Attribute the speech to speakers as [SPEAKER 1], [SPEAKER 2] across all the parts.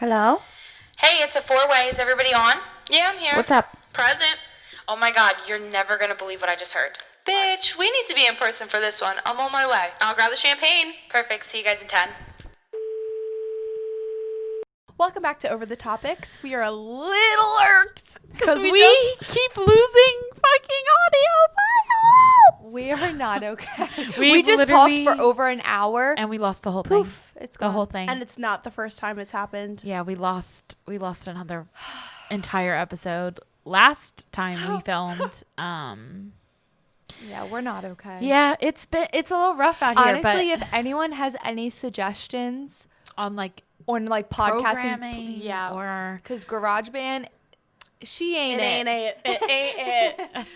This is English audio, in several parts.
[SPEAKER 1] Hello?
[SPEAKER 2] Hey, it's a four-way. Is everybody on?
[SPEAKER 3] Yeah, I'm here.
[SPEAKER 1] What's up?
[SPEAKER 3] Present.
[SPEAKER 2] Oh my god, you're never gonna believe what I just heard.
[SPEAKER 3] Bitch, we need to be in person for this one. I'm on my way. I'll grab the champagne.
[SPEAKER 2] Perfect. See you guys in 10.
[SPEAKER 1] Welcome back to Over the Topics. We are a little irked
[SPEAKER 4] because we keep losing fucking audio files.
[SPEAKER 5] We are not okay.
[SPEAKER 4] We
[SPEAKER 5] just talked for over an hour
[SPEAKER 4] and we lost the whole thing.
[SPEAKER 5] Poof, it's gone.
[SPEAKER 4] The whole thing.
[SPEAKER 1] And it's not the first time it's happened.
[SPEAKER 4] Yeah, we lost another entire episode last time we filmed.
[SPEAKER 5] Yeah, we're not okay.
[SPEAKER 4] Yeah, it's a little rough out here.
[SPEAKER 5] Honestly, if anyone has any suggestions
[SPEAKER 4] on
[SPEAKER 5] on podcasting,
[SPEAKER 4] yeah, or
[SPEAKER 5] because GarageBand, she ain't
[SPEAKER 1] it. It ain't it.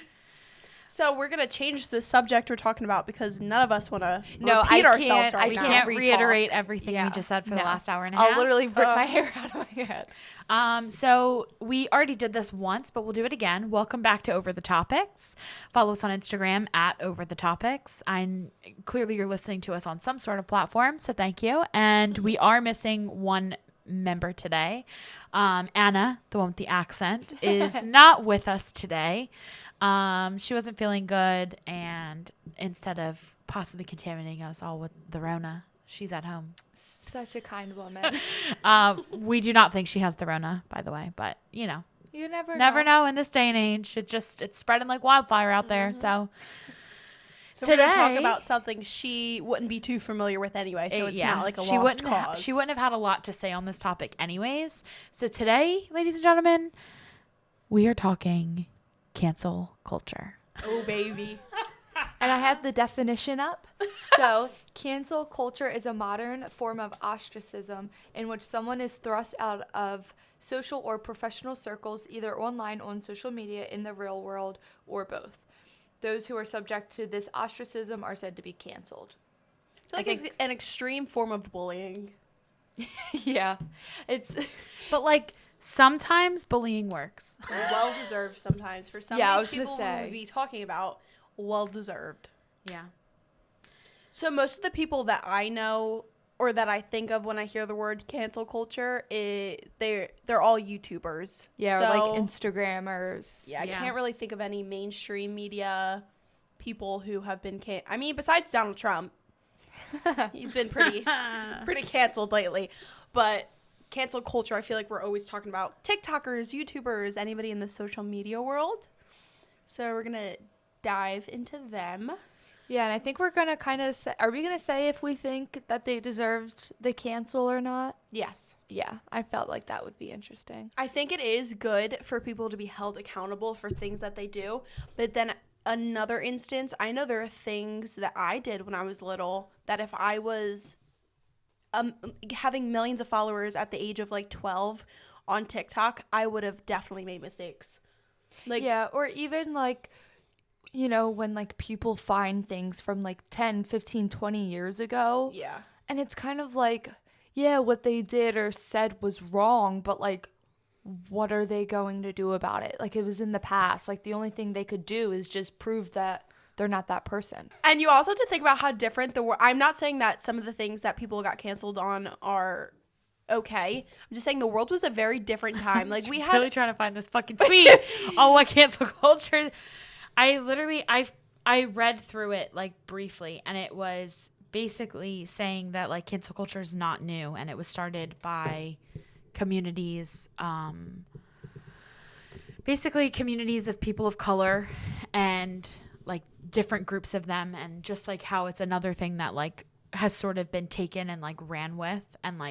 [SPEAKER 1] So we're gonna change the subject we're talking about because none of us want to repeat ourselves.
[SPEAKER 5] I
[SPEAKER 4] we
[SPEAKER 5] can't
[SPEAKER 4] can't
[SPEAKER 5] re-talk.
[SPEAKER 4] reiterate everything we just said for the last hour and a half.
[SPEAKER 5] I'll literally rip my hair out of my head.
[SPEAKER 4] So we already did this once, but we'll do it again. Welcome back to Over the Topics. Follow us on Instagram at Over the Topics. Clearly you're listening to us on some sort of platform, so thank you. And we are missing one member today. Anna, the one with the accent, is not with us today. She wasn't feeling good, and instead of possibly contaminating us all with the Rona, she's at home.
[SPEAKER 5] Such a kind woman.
[SPEAKER 4] We do not think she has the Rona, by the way, but you never know in this day and age. It's spreading like wildfire out there. So
[SPEAKER 1] we're going to talk about something she wouldn't be too familiar with anyway, so it's not like a lost cause.
[SPEAKER 4] She wouldn't have had a lot to say on this topic anyways. So today, ladies and gentlemen, we are talking cancel culture.
[SPEAKER 1] Oh, baby.
[SPEAKER 5] And I have the definition up. So, cancel culture is a modern form of ostracism in which someone is thrust out of social or professional circles, either online, on social media, in the real world, or both. Those who are subject to this ostracism are said to be canceled.
[SPEAKER 1] I feel like it's an extreme form of bullying.
[SPEAKER 5] Yeah.
[SPEAKER 4] But sometimes bullying works.
[SPEAKER 1] Well-deserved sometimes. For some of these people we would be talking about, well-deserved.
[SPEAKER 4] Yeah.
[SPEAKER 1] So most of the people that I know or that I think of when I hear the word cancel culture, they're all YouTubers.
[SPEAKER 5] Yeah, or Instagrammers.
[SPEAKER 1] Yeah, I can't really think of any mainstream media people who have been besides Donald Trump. He's been pretty canceled lately. But cancel culture, I feel like we're always talking about TikTokers, YouTubers, anybody in the social media world. So we're going to dive into them.
[SPEAKER 5] Yeah, and I think we're going to kind of say, are we going to say if we think that they deserved the cancel or not?
[SPEAKER 1] Yes.
[SPEAKER 5] Yeah, I felt like that would be interesting.
[SPEAKER 1] I think it is good for people to be held accountable for things that they do. But then another instance, I know there are things that I did when I was little that if I was having millions of followers at the age of 12 on TikTok, I would have definitely made mistakes.
[SPEAKER 5] Yeah, or even when people find things from 10, 15, 20 years ago.
[SPEAKER 1] Yeah.
[SPEAKER 5] And it's kind of what they did or said was wrong, but what are they going to do about it? It was in the past. The only thing they could do is just prove that they're not that person.
[SPEAKER 1] And you also have to think about how different I'm not saying that some of the things that people got canceled on are okay. I'm just saying the world was a very different time. We had
[SPEAKER 4] really trying to find this fucking tweet on what cancel culture. I read through it briefly, and it was basically saying that cancel culture is not new, and it was started by communities, basically communities of people of color and different groups of them, and just how it's another thing that has sort of been taken and ran with, and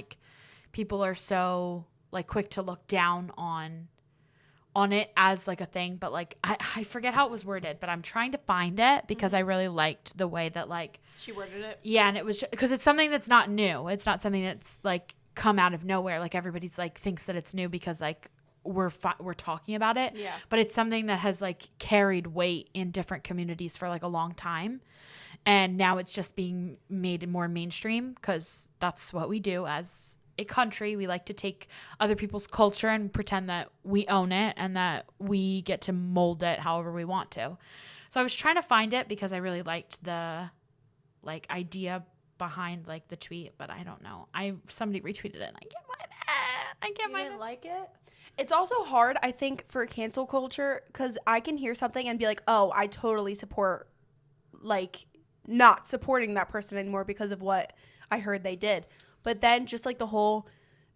[SPEAKER 4] people are so quick to look down on it as a thing, but I forget how it was worded, but I'm trying to find it because I really liked the way that
[SPEAKER 1] she worded it.
[SPEAKER 4] Yeah, and it was because it's something that's not new. It's not something that's come out of nowhere. Everybody's thinks that it's new because we're talking about it.
[SPEAKER 1] Yeah.
[SPEAKER 4] But it's something that has carried weight in different communities for a long time, and now it's just being made more mainstream because that's what we do as a country. We like to take other people's culture and pretend that we own it and that we get to mold it however we want to. So I was trying to find it because I really liked the idea behind the tweet, but I don't know. Somebody retweeted it and I can't find it. I can't
[SPEAKER 5] You
[SPEAKER 4] find
[SPEAKER 5] didn't
[SPEAKER 4] it.
[SPEAKER 5] like it?
[SPEAKER 1] It's also hard, I think, for cancel culture because I can hear something and be like, oh, I totally support, like, not supporting that person anymore because of what I heard they did. But then just like the whole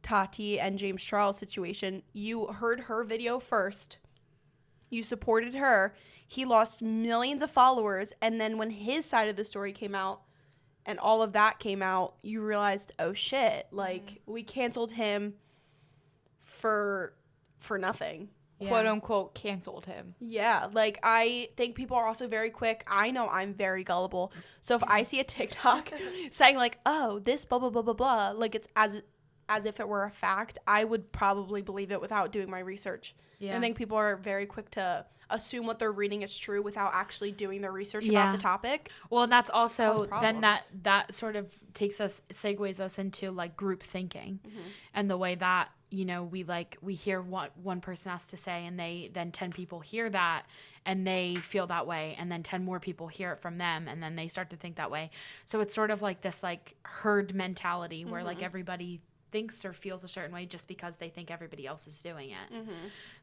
[SPEAKER 1] Tati and James Charles situation, you heard her video first. You supported her. He lost millions of followers. And then when his side of the story came out and all of that came out, you realized, oh, shit. Like, we canceled him for nothing.
[SPEAKER 5] Quote unquote canceled him.
[SPEAKER 1] Yeah, like I think people are also very quick. I know I'm very gullible. So if I see a TikTok saying like, "Oh, this blah blah blah blah blah," like it's as if it were a fact, I would probably believe it without doing my research.
[SPEAKER 4] Yeah.
[SPEAKER 1] I think people are very quick to assume what they're reading is true without actually doing their research
[SPEAKER 4] Yeah.
[SPEAKER 1] about the topic.
[SPEAKER 4] Well, and that's also
[SPEAKER 1] Cause
[SPEAKER 4] then
[SPEAKER 1] problems.
[SPEAKER 4] that sort of segues us into like group thinking, and the way that we hear what one person has to say, and then 10 people hear that and they feel that way, and then 10 more people hear it from them, and then they start to think that way. So it's sort of like this like herd mentality where like everybody thinks or feels a certain way just because they think everybody else is doing it.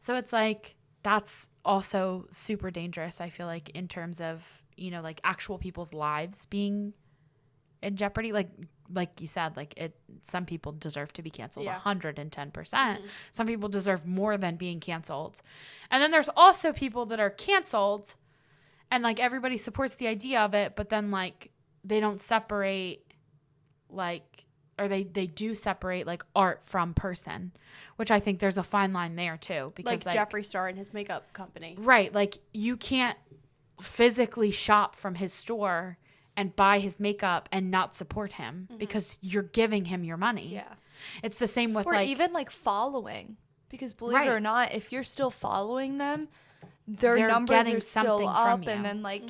[SPEAKER 4] So it's like that's also super dangerous, I feel like, in terms of like actual people's lives being in jeopardy. Like you said, like some people deserve to be canceled 110%. Some people deserve more than being canceled. And then there's also people that are canceled and like everybody supports the idea of it, but then like they don't separate or they do separate like art from person, which I think there's a fine line there too, because
[SPEAKER 1] Like Jeffree Star and his makeup company.
[SPEAKER 4] right, like you can't physically shop from his store and buy his makeup and not support him because you're giving him your money.
[SPEAKER 5] Yeah.
[SPEAKER 4] It's the same with
[SPEAKER 5] Or
[SPEAKER 4] like
[SPEAKER 5] even like following. Because believe it
[SPEAKER 4] Right.
[SPEAKER 5] or not, if you're still following them, their
[SPEAKER 4] They're
[SPEAKER 5] numbers
[SPEAKER 4] getting
[SPEAKER 5] are still
[SPEAKER 4] something from
[SPEAKER 5] up. And
[SPEAKER 4] you.
[SPEAKER 5] then like,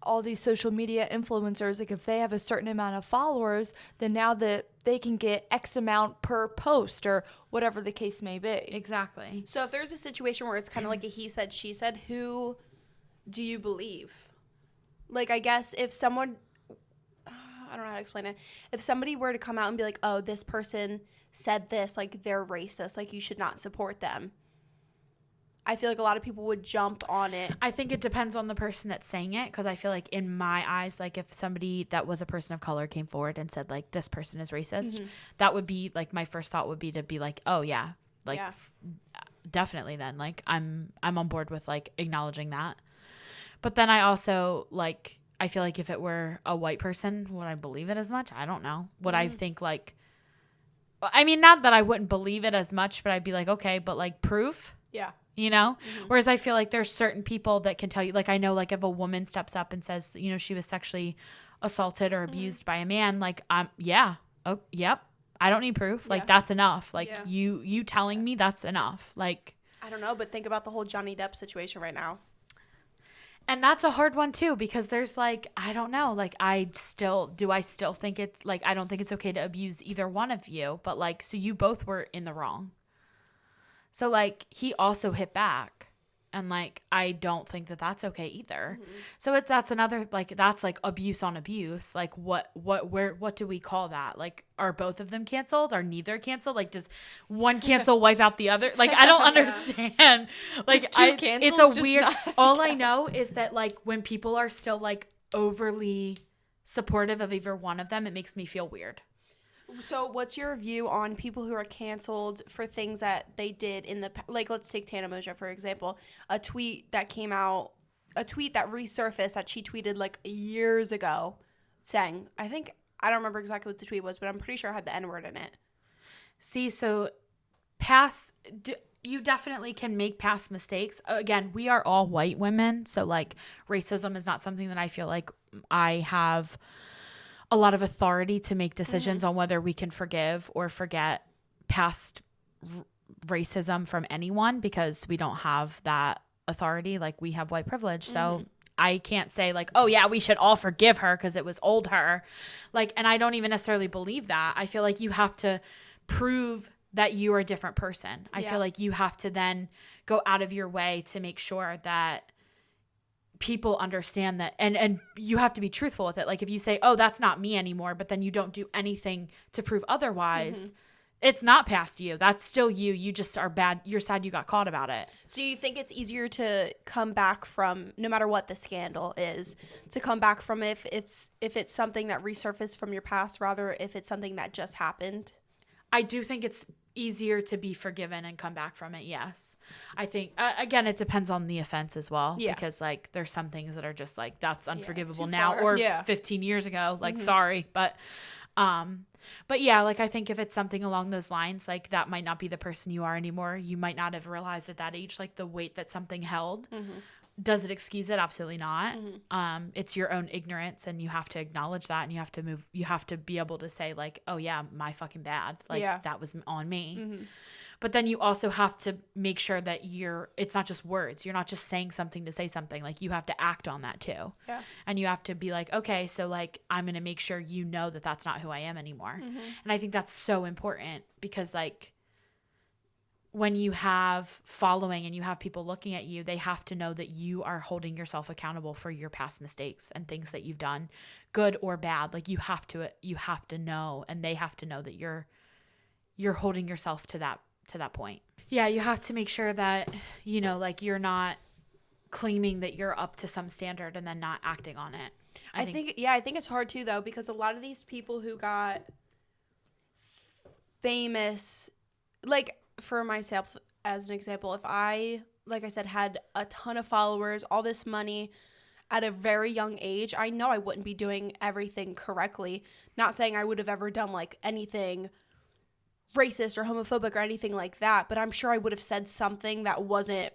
[SPEAKER 5] all these social media influencers, like if they have a certain amount of followers, then now that they can get X amount per post or whatever the case may be.
[SPEAKER 4] exactly.
[SPEAKER 1] So if there's a situation where it's kind of like a he said, she said, who do you believe? Like, I guess if someone, I don't know how to explain it. If somebody were to come out and be like, oh, this person said this, like they're racist, like you should not support them. I feel like a lot of people would jump on it.
[SPEAKER 4] I think it depends on the person that's saying it, because I feel like in my eyes, like if somebody that was a person of color came forward and said like this person is racist, that would be like my first thought would be to be like, oh yeah, like
[SPEAKER 1] Yeah.
[SPEAKER 4] Definitely then like I'm on board with like acknowledging that. But then I also like I feel like if it were a white person, would I believe it as much? I don't know. Would I think like I mean, not that I wouldn't believe it as much, but I'd be like, okay, but like proof?
[SPEAKER 1] Yeah.
[SPEAKER 4] Whereas I feel like there's certain people that can tell you, like I know like if a woman steps up and says, she was sexually assaulted or abused by a man, like yep, I don't need proof. Like that's enough. Like you telling me that's enough. Like
[SPEAKER 1] I don't know, but think about the whole Johnny Depp situation right now.
[SPEAKER 4] and that's a hard one too, because there's like, I don't know, like I still think it's like, I don't think it's okay to abuse either one of you, but like, so you both were in the wrong. So like he also hit back, and like I don't think that that's okay either. So that's another like that's like abuse on abuse. Like what do we call that? Like are both of them canceled? Are neither canceled? Like does one cancel wipe out the other? Like I don't understand. Like
[SPEAKER 5] Just two
[SPEAKER 4] it's
[SPEAKER 5] cancels,
[SPEAKER 4] a
[SPEAKER 5] just
[SPEAKER 4] weird.
[SPEAKER 5] not-
[SPEAKER 4] All I know is that like when people are still like overly supportive of either one of them, it makes me feel weird.
[SPEAKER 1] So what's your view on people who are canceled for things that they did in the like let's take Tana Moja for example, a tweet that resurfaced that she tweeted like years ago saying, I don't remember exactly what the tweet was, but I'm pretty sure it had the N-word in it.
[SPEAKER 4] See, so you definitely can make past mistakes. Again, we are all white women, so like racism is not something that I feel like I have a lot of authority to make decisions on whether we can forgive or forget past racism from anyone, because we don't have that authority. Like we have white privilege. So I can't say like, oh yeah, we should all forgive her because it was old her. Like, and I don't even necessarily believe that. I feel like you have to prove that you are a different person. I feel like you have to then go out of your way to make sure that people understand that, and you have to be truthful with it. Like if you say, oh, that's not me anymore, but then you don't do anything to prove otherwise, It's not past you. That's still you. You just are bad. You're sad you got caught about it.
[SPEAKER 1] So you think it's easier to come back from, no matter what the scandal is, to come back from if it's something that resurfaced from your past, rather if it's something that just happened?
[SPEAKER 4] I do think it's easier to be forgiven and come back from it. Yes. I think, again, it depends on the offense as well.
[SPEAKER 1] Yeah.
[SPEAKER 4] Because like there's some things that are just like, that's unforgivable
[SPEAKER 5] too
[SPEAKER 4] now
[SPEAKER 5] far.
[SPEAKER 4] or
[SPEAKER 1] Yeah.
[SPEAKER 4] 15 years ago. Like, sorry. But yeah, like I think if it's something along those lines, like that might not be the person you are anymore. You might not have realized at that age, like the weight that something held. Does it excuse it? Absolutely not. It's your own ignorance, and you have to acknowledge that, and you have to be able to say like, oh yeah, my fucking bad. Like that was on me. But then you also have to make sure that it's not just words. You're not just saying something to say something. Like you have to act on that too.
[SPEAKER 1] Yeah.
[SPEAKER 4] And you have to be like, okay, so like I'm going to make sure you know that that's not who I am anymore. And I think that's so important because like when you have following and you have people looking at you, they have to know that you are holding yourself accountable for your past mistakes and things that you've done, good or bad. Like you have to know, and they have to know that you're holding yourself to that point. Yeah, you have to make sure that, you know, like you're not claiming that you're up to some standard and then not acting on it. I think
[SPEAKER 1] it's hard too though, because a lot of these people who got famous, like for myself as an example, if I, like I said, had a ton of followers, all this money at a very young age, I know I wouldn't be doing everything correctly. Not saying I would have ever done like anything racist or homophobic or anything like that, but I'm sure I would have said something that wasn't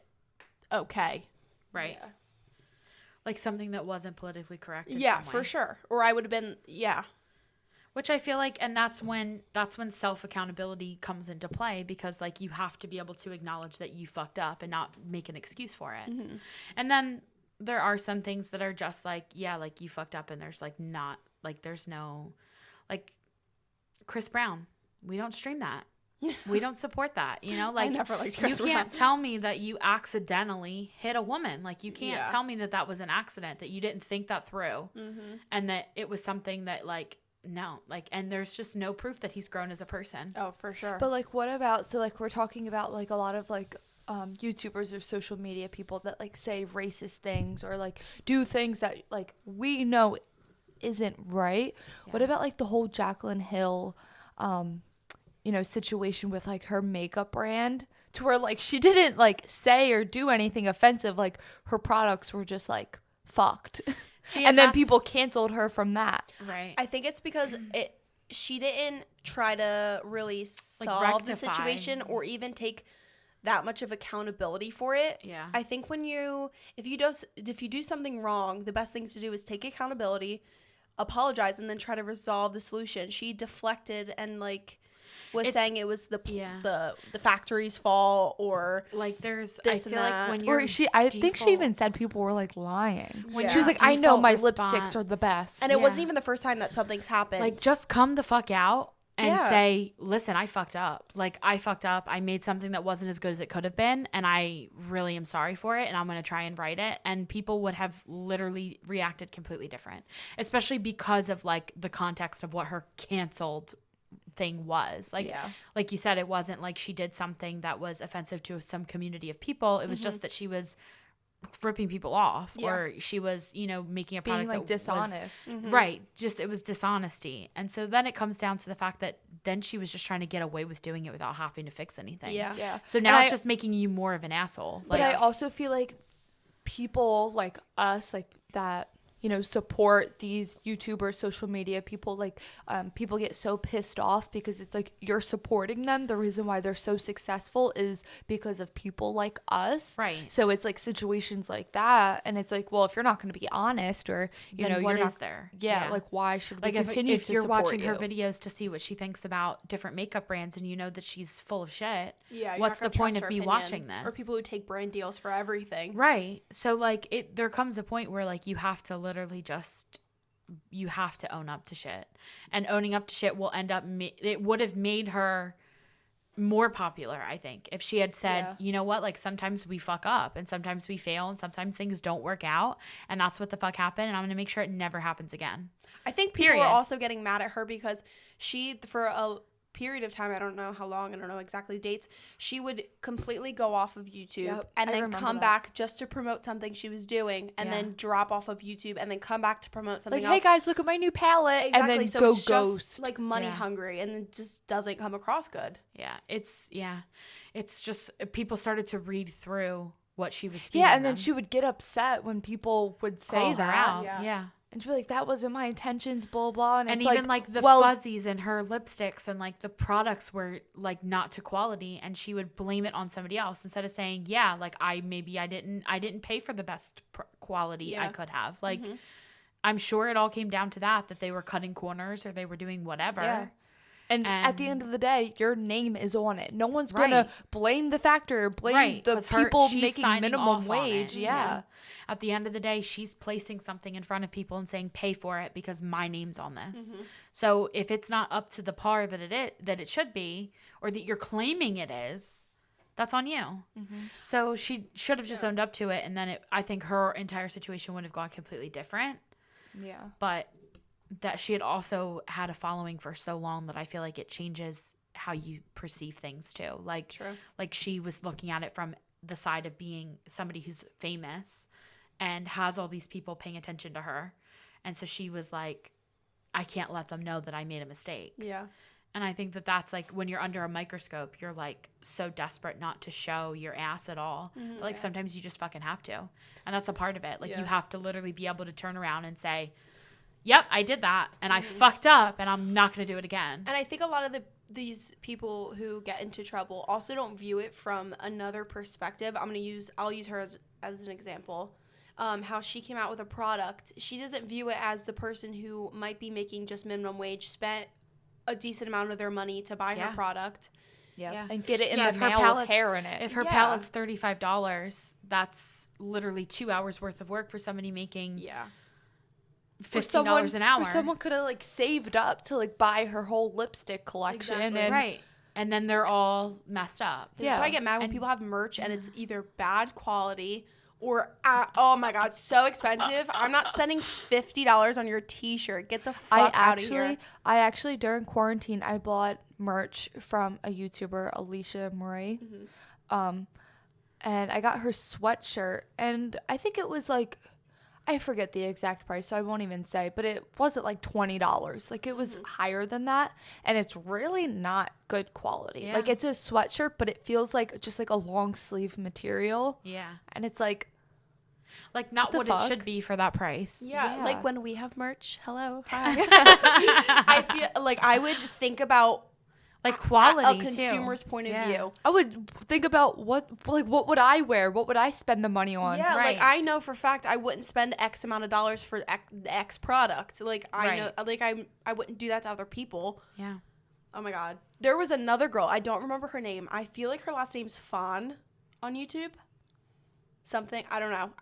[SPEAKER 1] okay.
[SPEAKER 4] right.
[SPEAKER 5] Yeah.
[SPEAKER 4] Like something that wasn't politically correct. In
[SPEAKER 1] Yeah,
[SPEAKER 4] some way.
[SPEAKER 1] for sure. Or I would have been, yeah.
[SPEAKER 4] Which I feel like, and that's when self accountability comes into play, because like you have to be able to acknowledge that you fucked up and not make an excuse for it. And then there are some things that are just like, yeah, like you fucked up, and there's like not like there's no like Chris Brown. We don't stream that. We don't support that. You know, like
[SPEAKER 1] I never liked Chris
[SPEAKER 4] you can't tell me that you accidentally hit a woman. Like you can't tell me that was an accident, that you didn't think that through, and that it was something that like. No, like, and there's just no proof that he's grown as a person.
[SPEAKER 1] Oh, for sure.
[SPEAKER 5] But like, what about, so like we're talking about like a lot of like YouTubers or social media people that like say racist things or like do things that like we know isn't right. Yeah. What about like the whole Jaclyn Hill, situation with like her makeup brand, to where like she didn't like say or do anything offensive, like her products were just like fucked. See, and then people canceled her from that.
[SPEAKER 4] Right.
[SPEAKER 1] I think it's because she didn't try to really solve the situation or even take that much of accountability for it.
[SPEAKER 4] Yeah.
[SPEAKER 1] I think if you do something wrong, the best thing to do is take accountability, apologize, and then try to resolve the solution. She deflected and like was saying it was the factory's fault, or
[SPEAKER 4] like there's
[SPEAKER 1] this
[SPEAKER 4] I feel
[SPEAKER 1] and that.
[SPEAKER 4] like when you're
[SPEAKER 5] I think she even said people were like lying.
[SPEAKER 1] Yeah.
[SPEAKER 5] She was like, I know my
[SPEAKER 4] Default
[SPEAKER 5] lipsticks are the best.
[SPEAKER 1] and it wasn't even the first time that something's happened.
[SPEAKER 4] like just come the fuck out and
[SPEAKER 1] Yeah.
[SPEAKER 4] say, listen, I fucked up. Like I fucked up. I made something that wasn't as good as it could have been, and I really am sorry for it, and I'm going to try and right it. And people would have literally reacted completely different, especially because of like the context of what her canceled thing was. Like you said, it wasn't like she did something that was offensive to some community of people. It was just that she was ripping people off, or she was, making a product
[SPEAKER 5] being like
[SPEAKER 4] that
[SPEAKER 5] dishonest.
[SPEAKER 4] was, right. Just, it was dishonesty. And so then it comes down to the fact that then she was just trying to get away with doing it without having to fix anything.
[SPEAKER 1] Yeah.
[SPEAKER 4] So now it's just making you more of an asshole.
[SPEAKER 5] But I also feel like people like us, like that, support these YouTubers, social media people, like people get so pissed off because it's like you're supporting them. The reason why they're so successful is because of people like us.
[SPEAKER 4] Right.
[SPEAKER 5] So it's like situations like that. And it's like, well, if you're not going to be honest, or,
[SPEAKER 4] then what
[SPEAKER 5] you're
[SPEAKER 4] is
[SPEAKER 5] not
[SPEAKER 4] there?
[SPEAKER 5] Yeah, like why should we
[SPEAKER 4] like
[SPEAKER 5] continue
[SPEAKER 4] if
[SPEAKER 5] to
[SPEAKER 4] you're
[SPEAKER 5] support
[SPEAKER 4] watching
[SPEAKER 5] you?
[SPEAKER 4] her videos to see what she thinks about different makeup brands, and you know that she's full of shit,
[SPEAKER 1] yeah,
[SPEAKER 4] what's the point of me
[SPEAKER 1] opinion,
[SPEAKER 4] watching this?
[SPEAKER 1] Or people who take brand deals for everything.
[SPEAKER 4] Right. So like there comes a point where like you have to literally you have to own up to shit, and owning up to shit will end up it would have made her more popular, I think, if she had said, you know what, like sometimes we fuck up and sometimes we fail and sometimes things don't work out, and that's what the fuck happened, and I'm gonna make sure it never happens again.
[SPEAKER 1] I think people are also getting mad at her because period of time, I don't know how long, I don't know exactly dates, she would completely go off of YouTube
[SPEAKER 5] Yep,
[SPEAKER 1] and
[SPEAKER 5] I
[SPEAKER 1] then
[SPEAKER 5] remember
[SPEAKER 1] come
[SPEAKER 5] that.
[SPEAKER 1] back just to promote something she was doing and
[SPEAKER 4] Yeah.
[SPEAKER 1] then drop off of YouTube and then come back to promote something
[SPEAKER 5] Like,
[SPEAKER 1] else.
[SPEAKER 5] hey guys, look at my new palette, and then
[SPEAKER 1] so
[SPEAKER 5] go
[SPEAKER 1] it's
[SPEAKER 5] ghost.
[SPEAKER 1] just like money
[SPEAKER 4] Yeah.
[SPEAKER 1] hungry and it just doesn't come across good.
[SPEAKER 4] It's just people started to read through what she was feeding
[SPEAKER 5] Yeah, and then
[SPEAKER 4] them.
[SPEAKER 5] she would get upset when people would say
[SPEAKER 4] Call her
[SPEAKER 5] that.
[SPEAKER 4] out.
[SPEAKER 1] Yeah.
[SPEAKER 4] Yeah.
[SPEAKER 5] And she'd be like, that wasn't my intentions, blah, blah. And,
[SPEAKER 4] And
[SPEAKER 5] it's
[SPEAKER 4] even like the
[SPEAKER 5] well,
[SPEAKER 4] fuzzies in her lipsticks and like the products were like not to quality, and she would blame it on somebody else instead of saying, yeah, like I didn't pay for the best quality I
[SPEAKER 1] Yeah.
[SPEAKER 4] could have. Like I'm sure it all came down to that they were cutting corners or they were doing whatever.
[SPEAKER 5] Yeah. And at the end of the day, your name is on it. No one's going
[SPEAKER 4] Right.
[SPEAKER 5] to blame the factor, blame
[SPEAKER 4] Right,
[SPEAKER 5] the
[SPEAKER 4] 'cause
[SPEAKER 5] people
[SPEAKER 4] she's
[SPEAKER 5] making
[SPEAKER 4] signing
[SPEAKER 5] minimum
[SPEAKER 4] off on
[SPEAKER 5] wage.
[SPEAKER 4] it.
[SPEAKER 5] Yeah.
[SPEAKER 4] At the end of the day, she's placing something in front of people and saying, pay for it because my name's on this. So if it's not up to the par that it should be, or that you're claiming it is, that's on you. So she should have just owned up to it. And then I think her entire situation would have gone completely different.
[SPEAKER 5] Yeah.
[SPEAKER 4] But that she had also had a following for so long that I feel like it changes how you perceive things too. Like,
[SPEAKER 1] True.
[SPEAKER 4] like she was looking at it from the side of being somebody who's famous and has all these people paying attention to her. And so she was like, I can't let them know that I made a mistake.
[SPEAKER 1] Yeah.
[SPEAKER 4] And I think that that's like when you're under a microscope, you're like so desperate not to show your ass at all. But like sometimes you just fucking have to. And that's a part of it. Like you have to literally be able to turn around and say, yep, I did that and I fucked up and I'm not going to do it again.
[SPEAKER 1] And I think a lot of these people who get into trouble also don't view it from another perspective. I'll use her as an example. How she came out with a product. She doesn't view it as the person who might be making just minimum wage spent a decent amount of their money to buy her product.
[SPEAKER 5] Yep.
[SPEAKER 4] Yeah.
[SPEAKER 5] And get it in
[SPEAKER 4] Yeah,
[SPEAKER 5] the
[SPEAKER 4] if her
[SPEAKER 5] mail
[SPEAKER 4] pallet's-
[SPEAKER 5] with hair in it.
[SPEAKER 4] If her pallet's $35, that's literally 2 hours worth of work for somebody making
[SPEAKER 1] Yeah.
[SPEAKER 4] $15 an hour.
[SPEAKER 5] Or someone could have like saved up to like buy her whole lipstick collection.
[SPEAKER 1] Exactly.
[SPEAKER 5] And
[SPEAKER 4] Right. And then they're all messed up.
[SPEAKER 1] That's why I get mad when people have merch and it's either bad quality or, oh my God, so expensive. I'm not spending $50 on your t-shirt. Get the fuck out of here.
[SPEAKER 5] I actually during quarantine I bought merch from a YouTuber, Alicia Murray. And I got her sweatshirt and I think it was like, I forget the exact price, so I won't even say, but it wasn't like $20. Like it was higher than that, and it's really not good quality.
[SPEAKER 4] Yeah.
[SPEAKER 5] Like it's a sweatshirt, but it feels like just like a long sleeve material,
[SPEAKER 4] Yeah.
[SPEAKER 5] and it's like
[SPEAKER 4] Like not
[SPEAKER 5] the
[SPEAKER 4] what
[SPEAKER 5] fuck?
[SPEAKER 4] it should be for that price.
[SPEAKER 1] Yeah,
[SPEAKER 5] Yeah.
[SPEAKER 1] like when we have merch. Hello, hi. I feel like I would think about
[SPEAKER 4] Like quality
[SPEAKER 1] a
[SPEAKER 4] too.
[SPEAKER 1] consumer's point of
[SPEAKER 4] Yeah.
[SPEAKER 1] view.
[SPEAKER 5] I would think about what would I wear? What would I spend the money on?
[SPEAKER 1] Yeah,
[SPEAKER 4] Right.
[SPEAKER 1] like I know for a fact I wouldn't spend X amount of dollars for the X product. Like I know,
[SPEAKER 4] Right.
[SPEAKER 1] like I wouldn't do that to other people.
[SPEAKER 4] Yeah.
[SPEAKER 1] Oh my God, there was another girl. I don't remember her name. I feel like her last name's Fawn on YouTube. Something I don't know.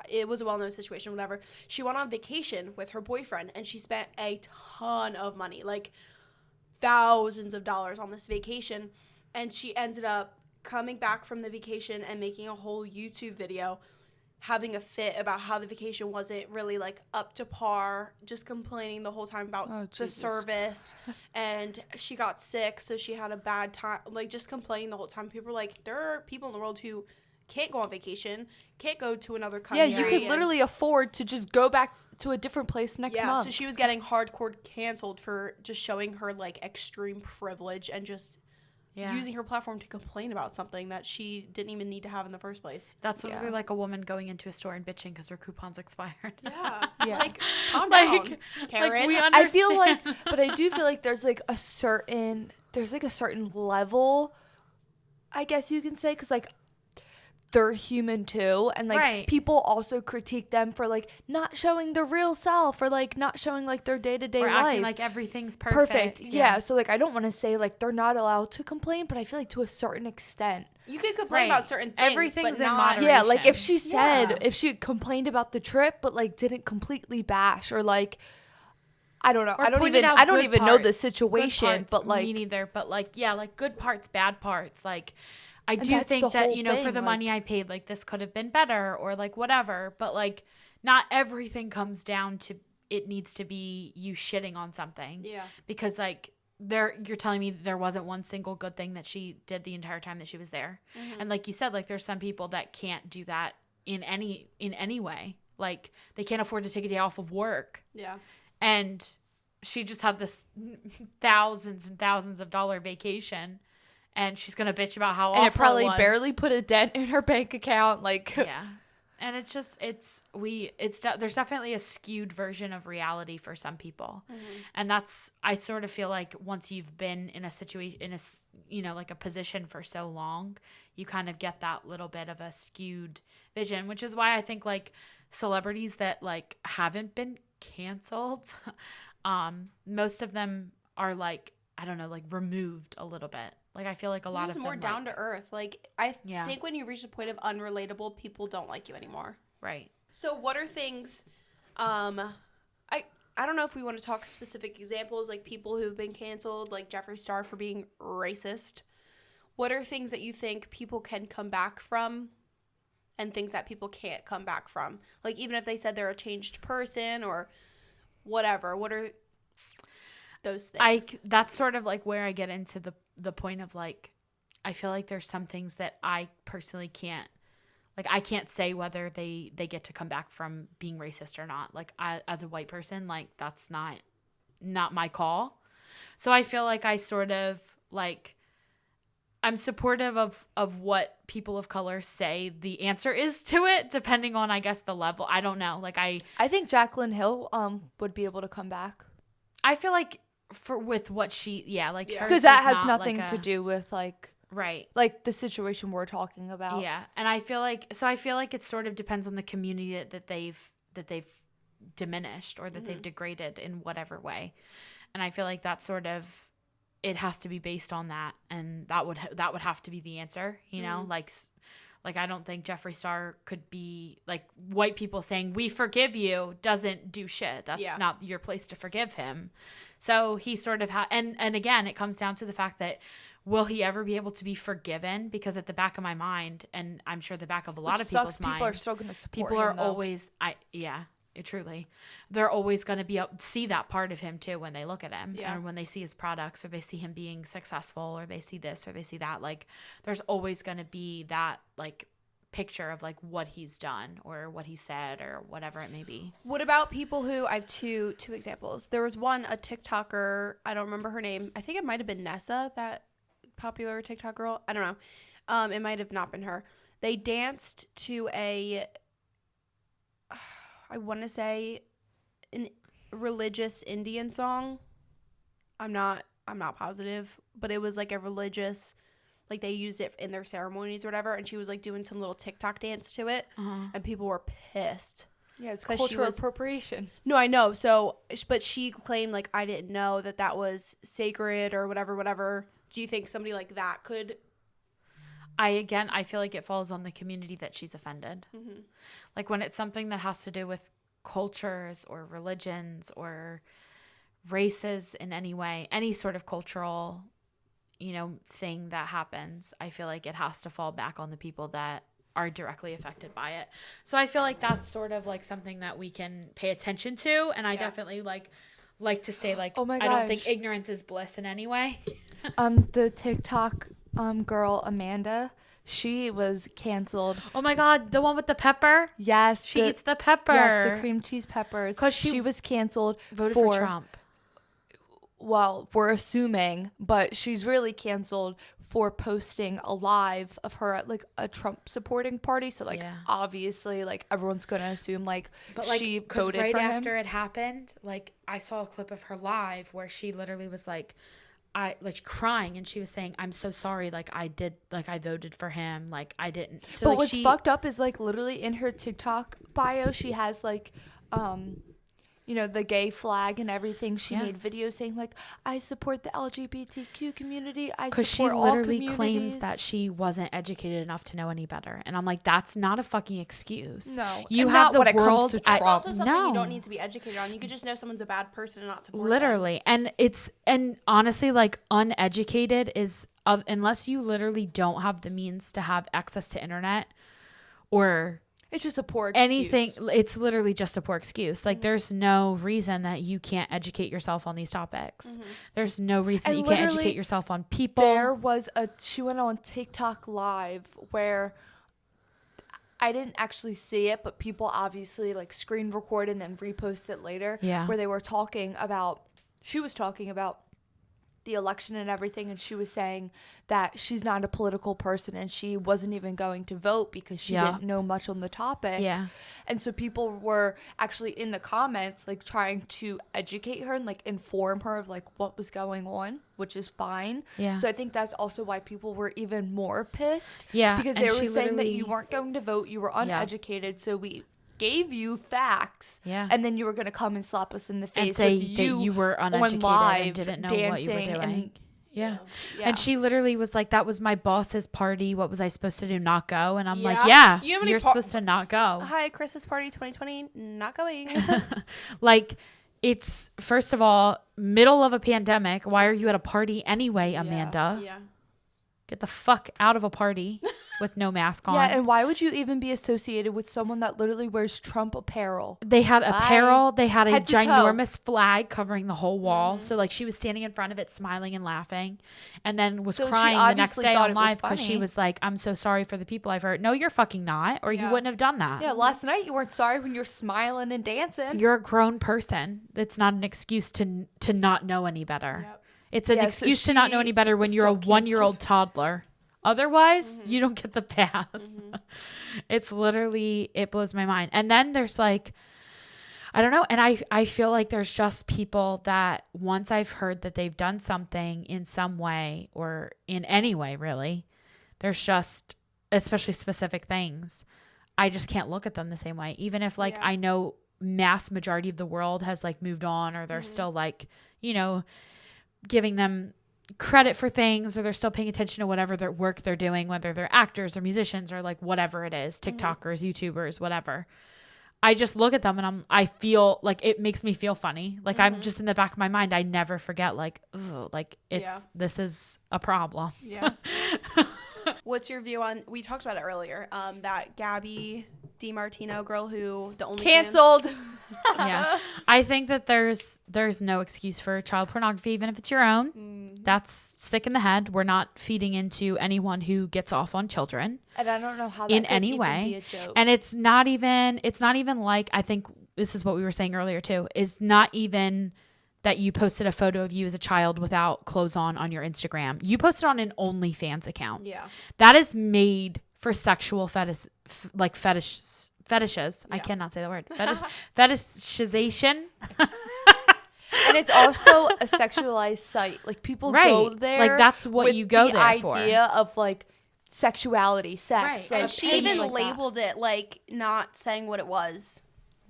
[SPEAKER 1] It was a well-known situation. Whatever. She went on vacation with her boyfriend and she spent a ton of money, like thousands of dollars on this vacation, and she ended up coming back from the vacation and making a whole YouTube video having a fit about how the vacation wasn't really like up to par, just complaining the whole time about the
[SPEAKER 5] Jesus.
[SPEAKER 1] service, and she got sick, so she had a bad time, like just complaining the whole time. People were like, there are people in the world who can't go on vacation, can't go to another
[SPEAKER 5] Yeah,
[SPEAKER 1] country.
[SPEAKER 5] you could
[SPEAKER 1] and-
[SPEAKER 5] literally afford to just go back to a different place next month.
[SPEAKER 1] so she was getting hardcore canceled for just showing her like extreme privilege and just
[SPEAKER 4] Yeah.
[SPEAKER 1] using her platform to complain about something that she didn't even need to have in the first place.
[SPEAKER 4] That's
[SPEAKER 5] Yeah.
[SPEAKER 4] literally like a woman going into a store and bitching because her coupon's expired.
[SPEAKER 1] Yeah.
[SPEAKER 5] Yeah.
[SPEAKER 1] Like, calm
[SPEAKER 4] Like-
[SPEAKER 1] down, Karen.
[SPEAKER 4] we
[SPEAKER 5] I feel
[SPEAKER 4] understand.
[SPEAKER 5] like, but I do feel like there's like a certain level, I guess you can say, because like they're human too, and like
[SPEAKER 4] Right.
[SPEAKER 5] people also critique them for like not showing their real self or like not showing like their day-to-day
[SPEAKER 4] Or
[SPEAKER 5] life.
[SPEAKER 4] acting like everything's perfect.
[SPEAKER 5] Yeah. So like I don't want to say like they're not allowed to complain, but I feel like to a certain extent.
[SPEAKER 1] you could complain
[SPEAKER 4] Right.
[SPEAKER 1] about certain things,
[SPEAKER 4] Everything's
[SPEAKER 1] but
[SPEAKER 4] in
[SPEAKER 1] not.
[SPEAKER 4] moderation.
[SPEAKER 5] Yeah, like if she said,
[SPEAKER 1] Yeah.
[SPEAKER 5] if she complained about the trip, but like didn't completely bash or like, I don't know.
[SPEAKER 4] Or
[SPEAKER 5] I don't
[SPEAKER 4] pointed
[SPEAKER 5] even
[SPEAKER 4] out
[SPEAKER 5] I don't
[SPEAKER 4] good
[SPEAKER 5] even know the
[SPEAKER 4] parts.
[SPEAKER 5] situation,
[SPEAKER 4] Good parts,
[SPEAKER 5] but like
[SPEAKER 4] me neither. But like, yeah, like good parts, bad parts. Like, I do
[SPEAKER 5] that's the
[SPEAKER 4] think that,
[SPEAKER 5] whole
[SPEAKER 4] you know, for
[SPEAKER 5] thing,
[SPEAKER 4] the
[SPEAKER 5] like-
[SPEAKER 4] money I paid, like this could have been better or like whatever. But like, not everything comes down to it needs to be you shitting on something.
[SPEAKER 1] Yeah.
[SPEAKER 4] Because like you're telling me there wasn't one single good thing that she did the entire time that she was there. And like you said, like there's some people that can't do that in any way. Like they can't afford to take a day off of work.
[SPEAKER 1] Yeah.
[SPEAKER 4] And she just had this thousands and thousands of dollar vacation, and she's gonna bitch about how awful
[SPEAKER 5] And it probably
[SPEAKER 4] was.
[SPEAKER 5] barely put a dent in her bank account. Like,
[SPEAKER 4] Yeah. And it's just there's definitely a skewed version of reality for some people. And I sort of feel like once you've been in a situation, like a position for so long, you kind of get that little bit of a skewed vision, which is why I think like celebrities that like haven't been canceled, most of them are like, I don't know, like removed a little bit. Like I feel like a lot of them
[SPEAKER 1] more down to earth. Like I think when you reach the point of unrelatable, people don't like you anymore.
[SPEAKER 4] Right.
[SPEAKER 1] So what are things? I don't know if we want to talk specific examples, like people who've been canceled, like Jeffree Star for being racist. What are things that you think people can come back from, and things that people can't come back from? Like even if they said they're a changed person or whatever. What are those things?
[SPEAKER 4] That's sort of like where I get into the point of like, I feel like there's some things that I personally can't, like I can't say whether they get to come back from being racist or not. Like as a white person, like that's not my call. So I feel like I sort of like, I'm supportive of what people of color say the answer is to it, depending on, I guess, the level. I don't know. Like I
[SPEAKER 5] think Jaclyn Hill would be able to come back.
[SPEAKER 4] I feel like with what she, like
[SPEAKER 5] because that has nothing to do with like the situation we're talking about.
[SPEAKER 4] Yeah, and I feel like it sort of depends on the community that they've diminished or that they've degraded in whatever way, and I feel like that sort of, it has to be based on that, and that would have to be the answer, you know, like I don't think Jeffree Star could be like, white people saying we forgive you doesn't do shit. That's not your place to forgive him. So he sort of and again, it comes down to the fact that will he ever be able to be forgiven? Because at the back of my mind, and I'm sure the back of a lot of people's mind,
[SPEAKER 5] people are still going to support
[SPEAKER 4] people
[SPEAKER 5] him,
[SPEAKER 4] are
[SPEAKER 5] though.
[SPEAKER 4] always truly, they're always going to be see that part of him too when they look at him, and when they see his products, or they see him being successful, or they see this or they see that. Like there's always going to be that like picture of like what he's done or what he said or whatever it may be.
[SPEAKER 1] What about people who, I have two examples. There was one, a TikToker, I don't remember her name. I think it might have been Nessa, that popular TikTok girl. I don't know. It might have not been her. They danced to I want to say an religious Indian song. I'm not positive, but it was like a religious, like they used it in their ceremonies or whatever, and she was like doing some little TikTok dance to it, and people were pissed.
[SPEAKER 5] Yeah, it's cultural appropriation.
[SPEAKER 1] No, I know. So, but she claimed like, I didn't know that was sacred or whatever. Do you think somebody like that could?
[SPEAKER 4] I feel like it falls on the community that she's offended. Like when it's something that has to do with cultures or religions or races in any way, any sort of cultural, thing that happens, I feel like it has to fall back on the people that are directly affected by it. So I feel like that's sort of like something that we can pay attention to. And I definitely like to stay like,
[SPEAKER 5] oh my gosh,
[SPEAKER 4] I don't think ignorance is bliss in any way.
[SPEAKER 5] The TikTok girl Amanda, she was canceled.
[SPEAKER 4] Oh my God, the one with the pepper?
[SPEAKER 5] Yes.
[SPEAKER 4] She eats the pepper.
[SPEAKER 5] Yes, the cream cheese peppers.
[SPEAKER 4] Because
[SPEAKER 5] she was canceled
[SPEAKER 4] voted for Trump.
[SPEAKER 5] Well, we're assuming, but she's really canceled for posting a live of her at like a Trump supporting party. So like obviously like everyone's gonna assume like, but like she voted
[SPEAKER 4] right
[SPEAKER 5] for him.
[SPEAKER 4] After it happened, like I saw a clip of her live where she literally was like, crying, and she was saying, "I'm so sorry. Like I voted for him. Like I didn't." So,
[SPEAKER 5] but what's fucked up is like literally in her TikTok bio, she has like, the gay flag and everything. She made videos saying like, I support the LGBTQ community. Because
[SPEAKER 4] she literally claims that she wasn't educated enough to know any better. And I'm like, that's not a fucking excuse.
[SPEAKER 5] No.
[SPEAKER 4] You
[SPEAKER 5] and
[SPEAKER 4] have
[SPEAKER 5] not
[SPEAKER 4] the
[SPEAKER 5] when it
[SPEAKER 4] world.
[SPEAKER 5] comes to Trump.
[SPEAKER 1] It's also something you don't need to be educated on. You could just know someone's a bad person and not support
[SPEAKER 4] literally.
[SPEAKER 1] them.
[SPEAKER 4] And honestly, like uneducated is, unless you literally don't have the means to have access to internet or
[SPEAKER 5] It's just a poor excuse.
[SPEAKER 4] anything. It's literally just a poor excuse. Like there's no reason that you can't educate yourself on these topics. There's no reason that you can't educate yourself on people.
[SPEAKER 5] She went on TikTok live where I didn't actually see it, but people obviously like screen recorded and then reposted it later.
[SPEAKER 4] Yeah.
[SPEAKER 5] Where she was talking about the election and everything, and she was saying that she's not a political person and she wasn't even going to vote because she didn't know much on the topic.
[SPEAKER 4] Yeah.
[SPEAKER 5] And so people were actually in the comments like trying to educate her and like inform her of like what was going on, which is fine.
[SPEAKER 4] Yeah.
[SPEAKER 5] So I think that's also why people were even more pissed.
[SPEAKER 4] Yeah,
[SPEAKER 5] Because
[SPEAKER 4] and
[SPEAKER 5] they were
[SPEAKER 4] she
[SPEAKER 5] saying that
[SPEAKER 4] literally-
[SPEAKER 5] you weren't going to vote, you were uneducated, so we gave you facts, and then you were going to come and slap us in the face
[SPEAKER 4] and say
[SPEAKER 5] with
[SPEAKER 4] that you were uneducated and didn't know what you were doing. Yeah. And she literally was like, that was my boss's party. What was I supposed to do? Not go? And I'm like, yeah, you're supposed to not go.
[SPEAKER 1] Hi, Christmas party 2020, not going.
[SPEAKER 4] Like, it's, first of all, middle of a pandemic. Why are you at a party anyway, Amanda?
[SPEAKER 1] Yeah.
[SPEAKER 4] Get the fuck out of a party with no mask on.
[SPEAKER 5] Yeah, and why would you even be associated with someone that literally wears Trump apparel?
[SPEAKER 4] They had apparel. They had a
[SPEAKER 5] Head to toe.
[SPEAKER 4] ginormous flag covering the whole wall. So, like, she was standing in front of it, smiling and laughing, and then was
[SPEAKER 5] So she
[SPEAKER 4] crying the next
[SPEAKER 5] obviously
[SPEAKER 4] day
[SPEAKER 5] thought
[SPEAKER 4] on
[SPEAKER 5] it was
[SPEAKER 4] live because she
[SPEAKER 5] funny.
[SPEAKER 4] was like, I'm so sorry for the people I've hurt. No, you're fucking not, or you wouldn't have done that.
[SPEAKER 5] Yeah, last night you weren't sorry when you're smiling and dancing.
[SPEAKER 4] You're a grown person. It's not an excuse to not know any better.
[SPEAKER 1] Yep.
[SPEAKER 4] It's an
[SPEAKER 5] Yeah, so
[SPEAKER 4] excuse to not know
[SPEAKER 5] she
[SPEAKER 4] any better when
[SPEAKER 5] is
[SPEAKER 4] you're a
[SPEAKER 5] still
[SPEAKER 4] 1-year-old toddler. Otherwise, you don't get the pass. It's literally, it blows my mind. And then there's like, I don't know. And I feel like there's just people that once I've heard that they've done something in some way or in any way, really, there's just, especially specific things, I just can't look at them the same way. Even if like I know mass majority of the world has like moved on, or they're still like, you know, giving them credit for things, or they're still paying attention to whatever their work they're doing, whether they're actors or musicians or like whatever it is, TikTokers, YouTubers, whatever. I just look at them and I feel like it makes me feel funny. Like I'm just in the back of my mind, I never forget like, ugh, like this is a problem.
[SPEAKER 1] Yeah. What's your view on, we talked about it earlier, that Gabby DiMartino girl who the only
[SPEAKER 5] Canceled.
[SPEAKER 4] Yeah. I think that there's no excuse for child pornography, even if it's your own. That's sick in the head. We're not feeding into anyone who gets off on children
[SPEAKER 5] And I don't know how that
[SPEAKER 4] in
[SPEAKER 5] could
[SPEAKER 4] any
[SPEAKER 5] even
[SPEAKER 4] way.
[SPEAKER 5] be a joke.
[SPEAKER 4] And it's not even like, I think this is what we were saying earlier too, is not even that you posted a photo of you as a child without clothes on your Instagram. You posted on an OnlyFans account.
[SPEAKER 1] Yeah.
[SPEAKER 4] That is made for sexual fetishes. I cannot say the word. Fetishization.
[SPEAKER 5] And it's also a sexualized site. Like people go there.
[SPEAKER 4] Like that's what
[SPEAKER 5] with
[SPEAKER 4] you go
[SPEAKER 5] the
[SPEAKER 4] there for.
[SPEAKER 5] idea of like sexuality, sex.
[SPEAKER 4] Right.
[SPEAKER 5] Like,
[SPEAKER 1] And she
[SPEAKER 5] things
[SPEAKER 1] even
[SPEAKER 5] like that.
[SPEAKER 1] labeled it like not saying what it was.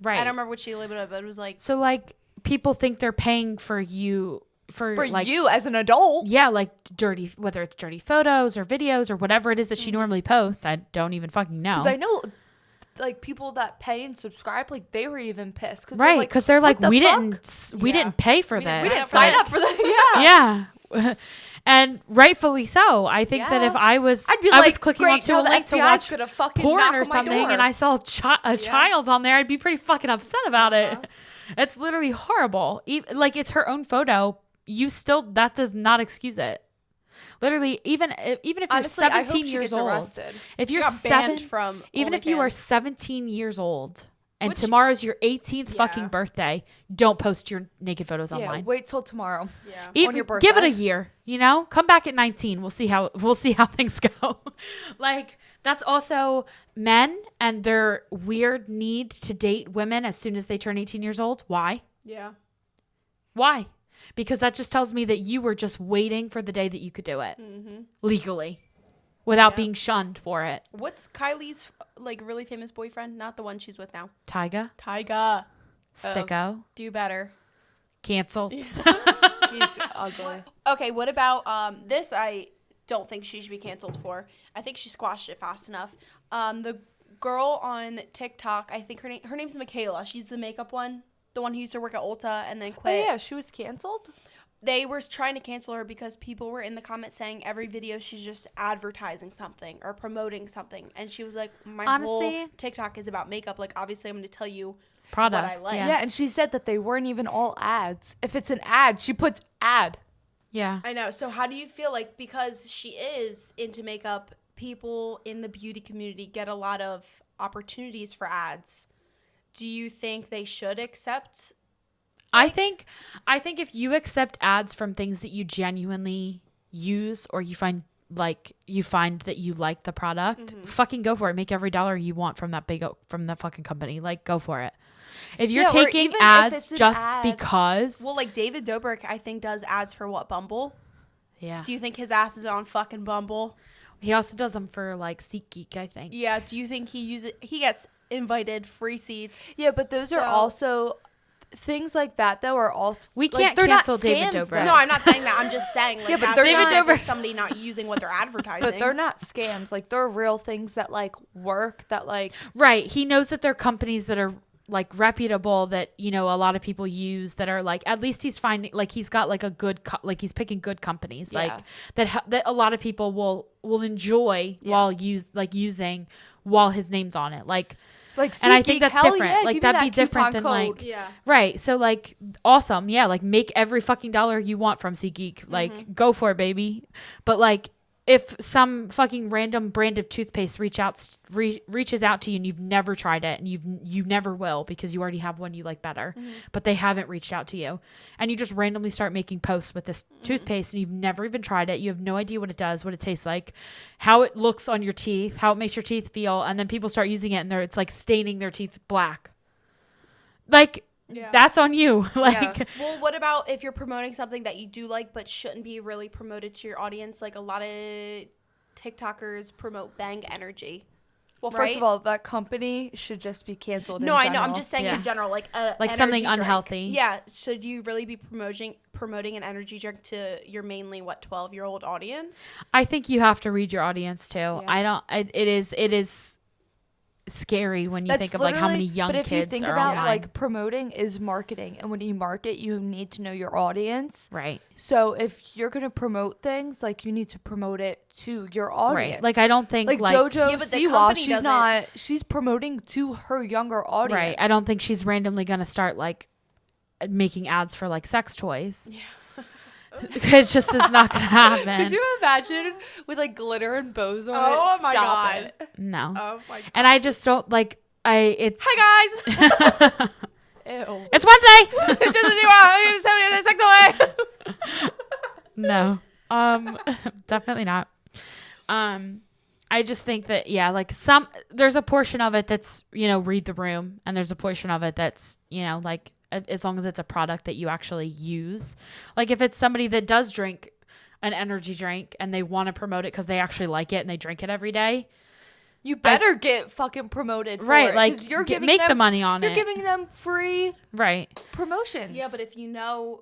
[SPEAKER 4] Right.
[SPEAKER 1] I don't remember what she labeled it, but it was like,
[SPEAKER 4] So like people think they're paying for you for like,
[SPEAKER 5] you as an adult.
[SPEAKER 4] yeah, like dirty, whether it's dirty photos or videos or whatever it is that she normally posts. I don't even fucking know.
[SPEAKER 5] Because I know like people that pay and subscribe, like they were even pissed. Cause
[SPEAKER 4] Right, because they're like,
[SPEAKER 5] "What the
[SPEAKER 4] we
[SPEAKER 5] fuck?"
[SPEAKER 4] we didn't pay for this.
[SPEAKER 5] We didn't sign up for that. Yeah.
[SPEAKER 4] Yeah. And rightfully so. I think that
[SPEAKER 5] Yeah.
[SPEAKER 4] if I was,
[SPEAKER 5] I'd be
[SPEAKER 4] I was
[SPEAKER 5] like,
[SPEAKER 4] clicking
[SPEAKER 5] great,
[SPEAKER 4] onto
[SPEAKER 5] now
[SPEAKER 4] a
[SPEAKER 5] the
[SPEAKER 4] link to
[SPEAKER 5] FBI 's
[SPEAKER 4] watch
[SPEAKER 5] gonna fucking
[SPEAKER 4] porn
[SPEAKER 5] knock
[SPEAKER 4] or
[SPEAKER 5] on my
[SPEAKER 4] something,
[SPEAKER 5] door.
[SPEAKER 4] and I saw a child on there, I'd be pretty fucking upset about it. It's literally horrible. Like it's her own photo. That does not excuse it. Literally, even if you're
[SPEAKER 5] Honestly, I hope
[SPEAKER 4] 17
[SPEAKER 5] she
[SPEAKER 4] years
[SPEAKER 5] gets
[SPEAKER 4] old,
[SPEAKER 5] arrested.
[SPEAKER 4] if
[SPEAKER 1] she
[SPEAKER 4] you're
[SPEAKER 1] got banned
[SPEAKER 4] 7,
[SPEAKER 1] from
[SPEAKER 4] even if you are
[SPEAKER 1] OnlyFans.
[SPEAKER 4] 17 years old and
[SPEAKER 1] Which-
[SPEAKER 4] tomorrow's your 18th fucking
[SPEAKER 1] Yeah.
[SPEAKER 4] birthday, don't post your naked photos
[SPEAKER 5] Yeah,
[SPEAKER 4] online.
[SPEAKER 5] wait till tomorrow.
[SPEAKER 1] yeah.
[SPEAKER 4] Even,
[SPEAKER 5] your
[SPEAKER 4] give it a
[SPEAKER 5] birthday.
[SPEAKER 4] year, you know? Come back at 19. We'll see how things go. Like that's also men and their weird need to date women as soon as they turn 18 years old. Why?
[SPEAKER 1] Yeah.
[SPEAKER 4] Why? Because that just tells me that you were just waiting for the day that you could do it legally without being shunned for it.
[SPEAKER 1] What's Kylie's like really famous boyfriend? Not the one she's with now.
[SPEAKER 4] Tyga,
[SPEAKER 1] Tyga.
[SPEAKER 4] sicko,
[SPEAKER 1] Do better.
[SPEAKER 4] canceled.
[SPEAKER 5] He's ugly.
[SPEAKER 1] Okay, what about this? I don't think she should be canceled for. I think she squashed it fast enough. The girl on TikTok, I think her name's Michaela. She's the makeup one, the one who used to work at Ulta and then
[SPEAKER 5] Oh
[SPEAKER 1] quit.
[SPEAKER 5] yeah, she was canceled.
[SPEAKER 1] they were trying to cancel her because people were in the comments saying every video she's just advertising something or promoting something. And she was like, my whole TikTok is about makeup. Like, obviously, I'm going to tell you
[SPEAKER 4] products,
[SPEAKER 1] what I like.
[SPEAKER 5] Yeah, and she said that they weren't even all ads. If it's an ad, she puts ad.
[SPEAKER 4] Yeah.
[SPEAKER 1] I know. So how do you feel like, because she is into makeup, people in the beauty community get a lot of opportunities for ads. Do you think they should accept?
[SPEAKER 4] I think if you accept ads from things that you genuinely use or you find that you like the product, fucking go for it. Make every dollar you want from that fucking company. Like, go for it. If you're taking ads because,
[SPEAKER 1] well, like David Dobrik, I think does ads for what, Bumble?
[SPEAKER 4] Yeah.
[SPEAKER 1] Do you think his ass is on fucking Bumble?
[SPEAKER 4] He also does them for like SeatGeek, I think.
[SPEAKER 1] Yeah. Do you think he gets invited, free seats?
[SPEAKER 5] Yeah, but those are also things like that, though, are also
[SPEAKER 4] we can't cancel David Dobrik.
[SPEAKER 1] No, I'm not saying that. I'm just saying, like,
[SPEAKER 5] yeah, but
[SPEAKER 1] David Dobrik, somebody not using what they're advertising.
[SPEAKER 5] But they're not scams. Like, they're real things that like work. That like
[SPEAKER 4] right. He knows that they're companies that are like reputable, that a lot of people use, that are like, at least he's finding, like, he's got like a good like he's picking good companies like that a lot of people will enjoy while using while his name's on it, like and I think that's different.
[SPEAKER 5] Yeah,
[SPEAKER 4] like, that'd be different than
[SPEAKER 5] code.
[SPEAKER 4] like right. So like, awesome. Yeah, like, make every fucking dollar you want from SeatGeek. Like, go for it, baby. But like, if some fucking random brand of toothpaste reaches out to you and you've never tried it and you never will because you already have one you like better, but they haven't reached out to you, and you just randomly start making posts with this toothpaste and you've never even tried it, you have no idea what it does, what it tastes like, how it looks on your teeth, how it makes your teeth feel, and then people start using it and it's like staining their teeth black. Like, that's on you. Like,
[SPEAKER 1] well, what about if you're promoting something that you do like but shouldn't be really promoted to your audience? Like, a lot of TikTokers promote Bang Energy.
[SPEAKER 5] Well, first of all, that company should just be canceled.
[SPEAKER 1] No, I know. I'm just saying in general, like
[SPEAKER 4] something
[SPEAKER 1] drink.
[SPEAKER 4] unhealthy.
[SPEAKER 1] Yeah. Should you really be promoting an energy drink to your mainly 12-year-old audience?
[SPEAKER 4] I think you have to read your audience too. Yeah. It is scary when you think of like how many young kids are online. But if you think about
[SPEAKER 5] like, promoting is marketing, and when you market, you need to know your audience.
[SPEAKER 4] Right.
[SPEAKER 5] So if you're going to promote things, like, you need to promote it to your audience.
[SPEAKER 4] Right. Like, I don't think like
[SPEAKER 5] JoJo Siwa, she's promoting to her younger audience.
[SPEAKER 4] Right. I don't think she's randomly going to start like making ads for like sex toys. Yeah. It's just is not gonna happen.
[SPEAKER 5] Could you imagine with like glitter and bows on it?
[SPEAKER 1] Oh my god!
[SPEAKER 4] No.
[SPEAKER 1] Oh my god!
[SPEAKER 4] And I just don't like. It's
[SPEAKER 1] hi guys.
[SPEAKER 5] Ew.
[SPEAKER 4] It's Wednesday.
[SPEAKER 1] Sex toy.
[SPEAKER 4] No. Definitely not. I just think that like there's a portion of it that's read the room, and there's a portion of it that's like, as long as it's a product that you actually use. Like, if it's somebody that does drink an energy drink and they want to promote it because they actually like it and they drink it every day,
[SPEAKER 5] you better get fucking promoted for
[SPEAKER 4] right,
[SPEAKER 5] it,
[SPEAKER 4] like,
[SPEAKER 5] you're giving
[SPEAKER 4] make
[SPEAKER 5] them,
[SPEAKER 4] the money on
[SPEAKER 5] you're
[SPEAKER 4] it.
[SPEAKER 5] You're giving them free promotions.
[SPEAKER 1] Yeah, but if you know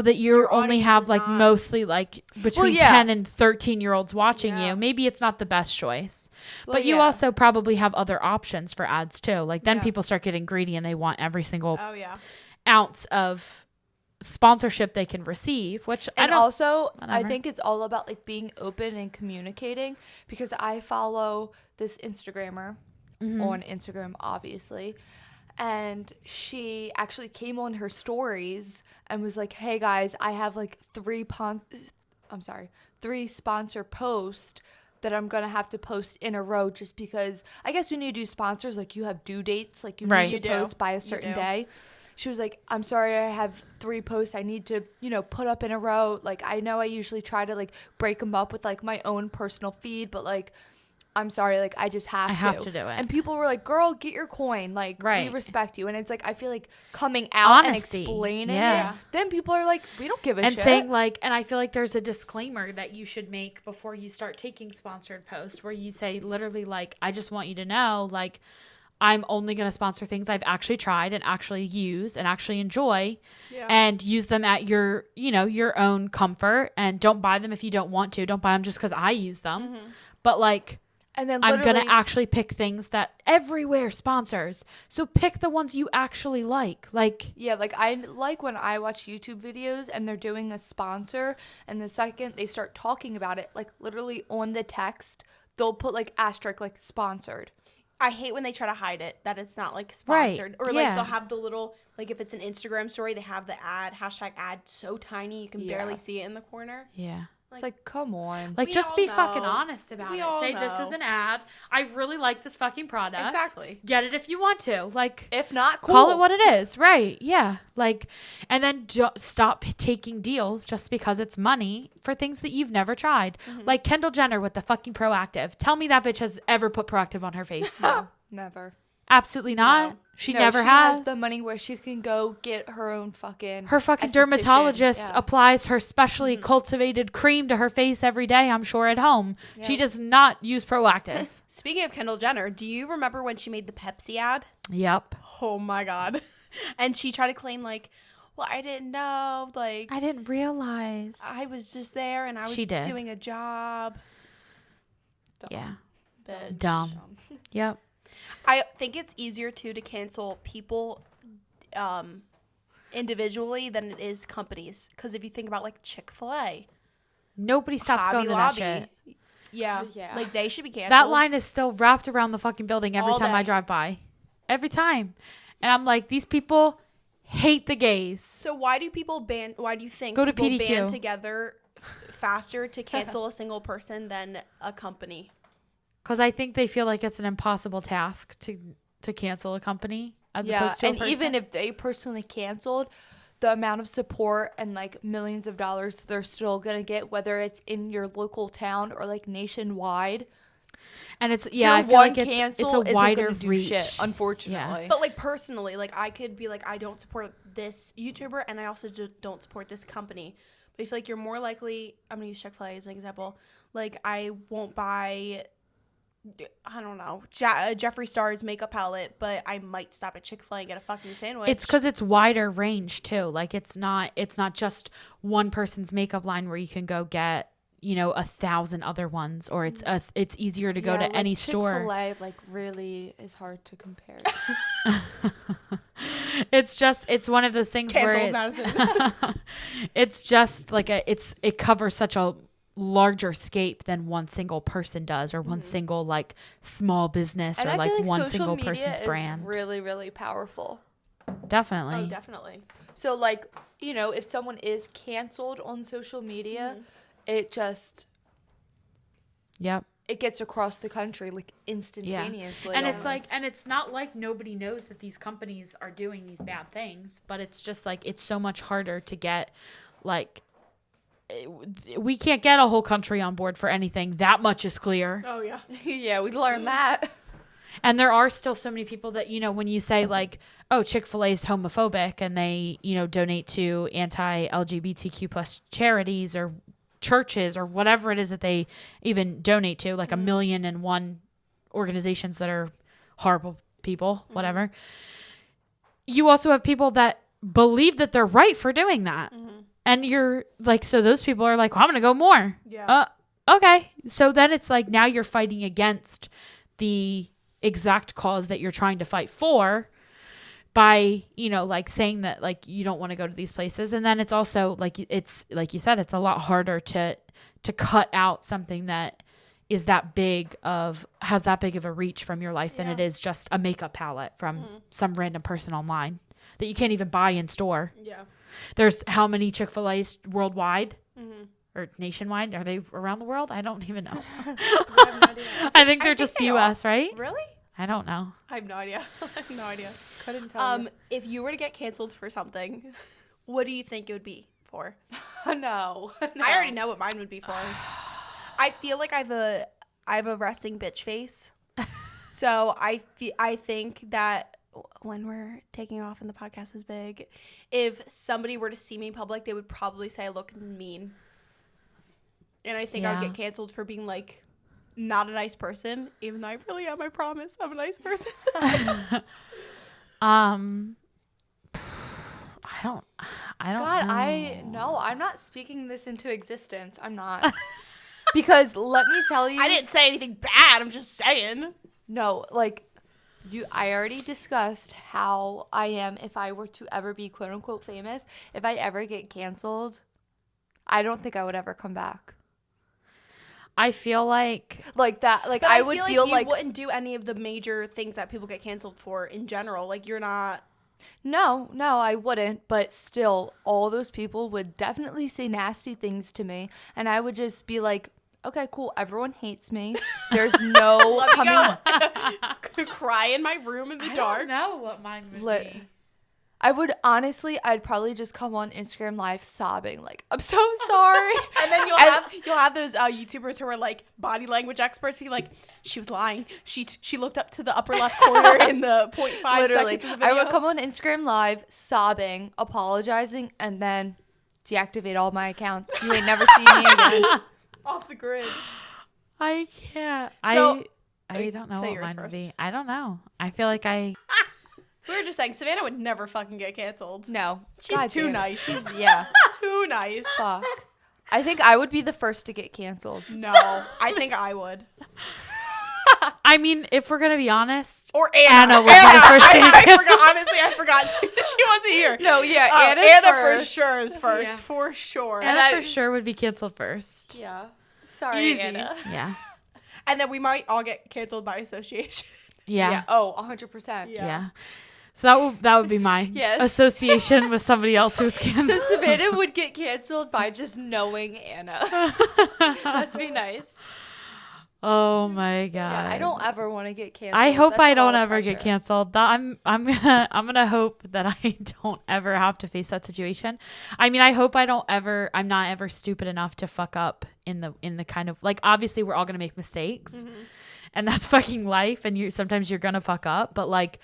[SPEAKER 4] that you only have like mostly like between 10 and 13-year-olds watching you, maybe it's not the best choice. But you also probably have other options for ads too. Like, then people start getting greedy and they want every single ounce of sponsorship they can receive, which
[SPEAKER 5] I think it's all about like being open and communicating, because I follow this Instagrammer on Instagram, obviously, and she actually came on her stories and was like, hey guys, I have like 3 sponsor posts that I'm gonna have to post in a row, just because I guess when you do sponsors, like, you have due dates, like you need to post by a certain day. She was like, I'm sorry, I have 3 posts I need to, put up in a row. Like, I know I usually try to, like, break them up with, like, my own personal feed, but, like, I'm sorry, like, I just have to.
[SPEAKER 4] I have to do it.
[SPEAKER 5] And people were like, girl, get your coin. Like, we respect you. And it's like, I feel like coming out and explaining it, then people are like, we don't give a shit.
[SPEAKER 4] And saying, like, and I feel like there's a disclaimer that you should make before you start taking sponsored posts, where you say literally, like, I just want you to know, like, I'm only going to sponsor things I've actually tried and actually use and actually enjoy, and use them at your, your own comfort, and don't buy them if you don't want to. Don't buy them just because I use them. But like,
[SPEAKER 5] And then
[SPEAKER 4] I'm
[SPEAKER 5] literally,
[SPEAKER 4] going to actually pick things that everywhere sponsors. So pick the ones you actually like. Like,
[SPEAKER 5] yeah, like I like when I watch YouTube videos and they're doing a sponsor, and the second they start talking about it, like literally on the text, they'll put like asterisk, like sponsored.
[SPEAKER 1] I hate when they try to hide it, that it's not like
[SPEAKER 4] Right,
[SPEAKER 1] sponsored. Or
[SPEAKER 4] yeah.
[SPEAKER 1] like they'll have the little, like if it's an Instagram story, they have the ad, #ad so tiny you can
[SPEAKER 5] Yeah.
[SPEAKER 1] barely see it in the corner.
[SPEAKER 4] yeah.
[SPEAKER 5] It's like, come on.
[SPEAKER 4] Like,
[SPEAKER 1] We
[SPEAKER 4] just
[SPEAKER 1] all
[SPEAKER 4] be fucking
[SPEAKER 1] know.
[SPEAKER 4] honest about
[SPEAKER 1] We
[SPEAKER 4] it.
[SPEAKER 1] all
[SPEAKER 4] Say, this is
[SPEAKER 1] know.
[SPEAKER 4] an ad. I really like this fucking product.
[SPEAKER 1] Exactly.
[SPEAKER 4] Get it if you want to. Like,
[SPEAKER 5] If not, cool.
[SPEAKER 4] call it what it is. Right. Yeah. Like, and then stop taking deals just because it's money for things that you've never tried. Like Kendall Jenner with the fucking Proactive. Tell me that bitch has ever put Proactive on her face.
[SPEAKER 5] Never.
[SPEAKER 4] Absolutely not.
[SPEAKER 1] No.
[SPEAKER 4] She
[SPEAKER 5] No,
[SPEAKER 4] never
[SPEAKER 5] she
[SPEAKER 4] has.
[SPEAKER 5] the money where she can go get her own fucking
[SPEAKER 4] Her fucking
[SPEAKER 5] esthetician.
[SPEAKER 4] dermatologist
[SPEAKER 5] Yeah.
[SPEAKER 4] applies her specially cultivated cream to her face every day, I'm sure, at home. She
[SPEAKER 5] Yep.
[SPEAKER 4] does not use Proactive.
[SPEAKER 1] Speaking of Kendall Jenner, do you remember when she made the Pepsi ad?
[SPEAKER 4] Yep.
[SPEAKER 1] Oh my God. And she tried to claim like, well, I didn't know. Like,
[SPEAKER 4] I didn't realize.
[SPEAKER 1] I was just there and I was
[SPEAKER 4] She did.
[SPEAKER 1] doing a job.
[SPEAKER 4] Yeah.
[SPEAKER 1] Bitch.
[SPEAKER 4] Dumb. Yep.
[SPEAKER 1] I think it's easier to cancel people individually than it is companies. Because if you think about like Chick-fil-A,
[SPEAKER 4] Nobody stops
[SPEAKER 1] Hobby
[SPEAKER 4] going to
[SPEAKER 1] Lobby,
[SPEAKER 4] that shit.
[SPEAKER 1] yeah,
[SPEAKER 5] Yeah.
[SPEAKER 1] like they should be canceled.
[SPEAKER 4] That line is still wrapped around the fucking building every
[SPEAKER 1] All
[SPEAKER 4] time I
[SPEAKER 1] day.
[SPEAKER 4] drive by. Every time. And I'm like, these people hate the gays.
[SPEAKER 1] So why do people ban? Why do you think
[SPEAKER 4] Go to
[SPEAKER 1] people
[SPEAKER 4] PDQ.
[SPEAKER 1] band together faster to cancel a single person than a company?
[SPEAKER 4] Because I think they feel like it's an impossible task to cancel a company as opposed to a
[SPEAKER 5] and
[SPEAKER 4] person.
[SPEAKER 5] even if they personally canceled, the amount of support and like millions of dollars they're still gonna get, whether it's in your local town or like nationwide.
[SPEAKER 4] And it's,
[SPEAKER 5] Your
[SPEAKER 4] I feel
[SPEAKER 5] one
[SPEAKER 4] like it's
[SPEAKER 5] cancel
[SPEAKER 4] a
[SPEAKER 5] isn't
[SPEAKER 4] wider
[SPEAKER 5] gonna do
[SPEAKER 4] reach.
[SPEAKER 5] shit, unfortunately.
[SPEAKER 1] But like personally, like I could be like, I don't support this YouTuber, and I also don't support this company. But I feel like you're more likely. I'm gonna use Chick-fil-A as an example. Like I won't buy, I don't know, Jeffree Star's makeup palette, but I might stop at Chick-fil-A and get a fucking sandwich.
[SPEAKER 4] It's because it's wider range too. Like it's not just one person's makeup line where you can go get 1,000 other ones, or it's easier to go to
[SPEAKER 5] like
[SPEAKER 4] any store.
[SPEAKER 5] Chick-fil-A like really is hard to compare.
[SPEAKER 4] It's one of those things
[SPEAKER 1] Canceled,
[SPEAKER 4] where it's,
[SPEAKER 1] Madison.
[SPEAKER 4] it's just like it covers such a larger scape than one single person does, or one single like small business,
[SPEAKER 5] And
[SPEAKER 4] or
[SPEAKER 5] I
[SPEAKER 4] like
[SPEAKER 5] feel like
[SPEAKER 4] one
[SPEAKER 5] social
[SPEAKER 4] single
[SPEAKER 5] media
[SPEAKER 4] person's
[SPEAKER 5] is
[SPEAKER 4] brand.
[SPEAKER 5] really, really powerful.
[SPEAKER 4] Definitely.
[SPEAKER 1] Oh, definitely.
[SPEAKER 5] So like, if someone is canceled on social media, it just
[SPEAKER 4] Yep.
[SPEAKER 5] it gets across the country like instantaneously.
[SPEAKER 4] And it's
[SPEAKER 5] almost.
[SPEAKER 4] like, and it's not like nobody knows that these companies are doing these bad things, but it's just like, it's so much harder to get, like, we can't get a whole country on board for anything. That much is clear.
[SPEAKER 1] Oh yeah.
[SPEAKER 5] yeah, we learned that.
[SPEAKER 4] And there are still so many people that, when you say like, oh, Chick-fil-A is homophobic and they, donate to anti-LGBTQ plus charities or churches or whatever it is that they even donate to, like 1,000,001 organizations that are horrible people, whatever. You also have people that believe that they're right for doing that. And you're like, so those people are like, well, I'm going to go more.
[SPEAKER 1] Yeah.
[SPEAKER 4] Okay. So then it's like, now you're fighting against the exact cause that you're trying to fight for by, like saying that like you don't want to go to these places. And then it's also like, it's like you said, it's a lot harder to cut out something that is has that big of a reach from your life than it is just a makeup palette from some random person online that you can't even buy in store.
[SPEAKER 1] Yeah.
[SPEAKER 4] There's how many Chick-fil-A's worldwide or nationwide? Are they around the world? I don't even know. I think they're just
[SPEAKER 1] they
[SPEAKER 4] US, right?
[SPEAKER 1] Really?
[SPEAKER 4] I don't know.
[SPEAKER 1] I have no idea. I have no idea.
[SPEAKER 5] Couldn't tell you.
[SPEAKER 1] If you were to get canceled for something, what do you think it would be for?
[SPEAKER 5] No.
[SPEAKER 1] I already know what mine would be for. I feel like I have a resting bitch face. So I think that when we're taking off and the podcast is big, if somebody were to see me in public, they would probably say I look mean. And I think I would get canceled for being like not a nice person, even though I really am. I promise I'm a nice person.
[SPEAKER 4] I don't
[SPEAKER 5] God,
[SPEAKER 4] know.
[SPEAKER 5] I'm not speaking this into existence. I'm not. Because let me tell you,
[SPEAKER 1] I didn't say anything bad. I'm just saying.
[SPEAKER 5] no, like I already discussed how I am if I were to ever be quote unquote famous. If I ever get canceled, I don't think I would ever come back.
[SPEAKER 4] I feel like
[SPEAKER 5] That. Like
[SPEAKER 1] But
[SPEAKER 5] I would feel
[SPEAKER 1] you
[SPEAKER 5] like
[SPEAKER 1] wouldn't do any of the major things that people get canceled for in general. Like you're not.
[SPEAKER 5] no, I wouldn't. But still, all those people would definitely say nasty things to me, and I would just be like, okay, cool. Everyone hates me. There's no
[SPEAKER 1] Let me
[SPEAKER 5] coming.
[SPEAKER 1] go cry in my room in the
[SPEAKER 4] I
[SPEAKER 1] dark.
[SPEAKER 4] don't know what mine would
[SPEAKER 5] Lit-
[SPEAKER 4] be.
[SPEAKER 5] I would honestly, I'd probably just come on Instagram Live sobbing, like, I'm so sorry.
[SPEAKER 1] And then you'll have those YouTubers who are like body language experts be like, she was lying. She looked up to the upper left corner in the 0.5
[SPEAKER 5] Literally,
[SPEAKER 1] seconds of the
[SPEAKER 5] I
[SPEAKER 1] video.
[SPEAKER 5] would come on Instagram Live sobbing, apologizing, and then deactivate all my accounts. You ain't never see me again.
[SPEAKER 1] Off the grid.
[SPEAKER 4] I can't.
[SPEAKER 1] So-
[SPEAKER 4] I don't know
[SPEAKER 1] say
[SPEAKER 4] what
[SPEAKER 1] yours
[SPEAKER 4] mine would
[SPEAKER 1] first.
[SPEAKER 4] be. I don't know. I feel like
[SPEAKER 1] We were just saying Savannah would never fucking get canceled.
[SPEAKER 5] No.
[SPEAKER 1] She's
[SPEAKER 5] God
[SPEAKER 1] too
[SPEAKER 5] damn it.
[SPEAKER 1] nice.
[SPEAKER 5] Yeah.
[SPEAKER 1] Too nice.
[SPEAKER 5] Fuck. I think I would be the first to get canceled.
[SPEAKER 1] No, I think I would.
[SPEAKER 4] I mean, if we're gonna be honest,
[SPEAKER 1] Or Anna.
[SPEAKER 4] Anna would be the first to get
[SPEAKER 1] I
[SPEAKER 4] canceled.
[SPEAKER 1] forgot. Honestly, I forgot she wasn't here.
[SPEAKER 5] No, yeah,
[SPEAKER 1] Anna for
[SPEAKER 5] first.
[SPEAKER 1] sure is first.
[SPEAKER 4] Yeah.
[SPEAKER 1] For sure.
[SPEAKER 4] Anna
[SPEAKER 5] I-
[SPEAKER 4] for sure would be canceled first.
[SPEAKER 5] Yeah. Sorry,
[SPEAKER 1] Easy.
[SPEAKER 5] Anna.
[SPEAKER 4] Yeah.
[SPEAKER 1] And then we might all get canceled by association.
[SPEAKER 4] Yeah.
[SPEAKER 5] Oh, 100%.
[SPEAKER 4] Yeah. So that would be my
[SPEAKER 5] Yes.
[SPEAKER 4] association with somebody else who's
[SPEAKER 5] So
[SPEAKER 4] canceled.
[SPEAKER 5] Savannah would get canceled by just knowing Anna. Must be nice.
[SPEAKER 4] Oh my god.
[SPEAKER 5] Yeah, I don't ever want to get canceled.
[SPEAKER 4] I hope
[SPEAKER 5] That's
[SPEAKER 4] I
[SPEAKER 5] a
[SPEAKER 4] don't
[SPEAKER 5] lot of
[SPEAKER 4] ever get
[SPEAKER 5] pressure.
[SPEAKER 4] canceled. I'm gonna hope that I don't ever have to face that situation. I mean, I hope I'm not ever stupid enough to fuck up in the kind of, like, obviously we're all gonna make mistakes, and that's fucking life, and sometimes you're gonna fuck up, but like,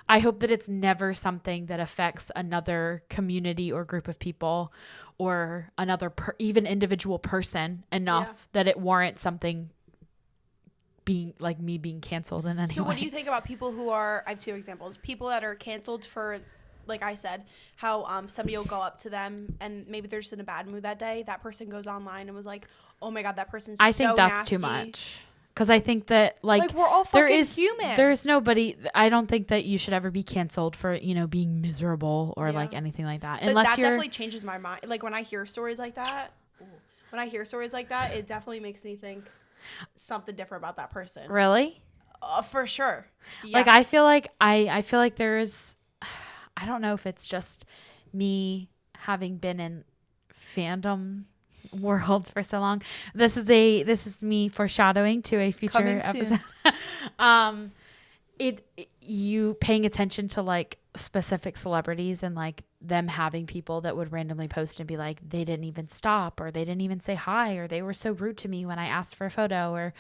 [SPEAKER 4] I hope that it's never something that affects another community or group of people or another even individual person enough that it warrants something being like me being canceled in any way.
[SPEAKER 1] So what do you think about people who are, I have two examples, people that are canceled for, like I said, how somebody will go up to them and maybe they're just in a bad mood that day. That person goes online and was like, oh my God, that person's
[SPEAKER 4] I
[SPEAKER 1] so
[SPEAKER 4] think that's
[SPEAKER 1] nasty.
[SPEAKER 4] too much. Because I think that like
[SPEAKER 5] we're all
[SPEAKER 4] there
[SPEAKER 5] fucking
[SPEAKER 4] is
[SPEAKER 5] human.
[SPEAKER 4] There's nobody. I don't think that you should ever be canceled for being miserable or like anything like that.
[SPEAKER 1] But
[SPEAKER 4] Unless
[SPEAKER 1] that
[SPEAKER 4] you're
[SPEAKER 1] definitely changes my mind. Like when I hear stories like that, it definitely makes me think something different about that person.
[SPEAKER 4] really
[SPEAKER 1] For sure.
[SPEAKER 4] like
[SPEAKER 1] Yes.
[SPEAKER 4] I feel like there's I don't know if it's just me having been in fandom world for so long. This is me foreshadowing to a future
[SPEAKER 5] Coming soon.
[SPEAKER 4] episode. You paying attention to like specific celebrities and like them having people that would randomly post and be like, they didn't even stop, or they didn't even say hi, or they were so rude to me when I asked for a photo, or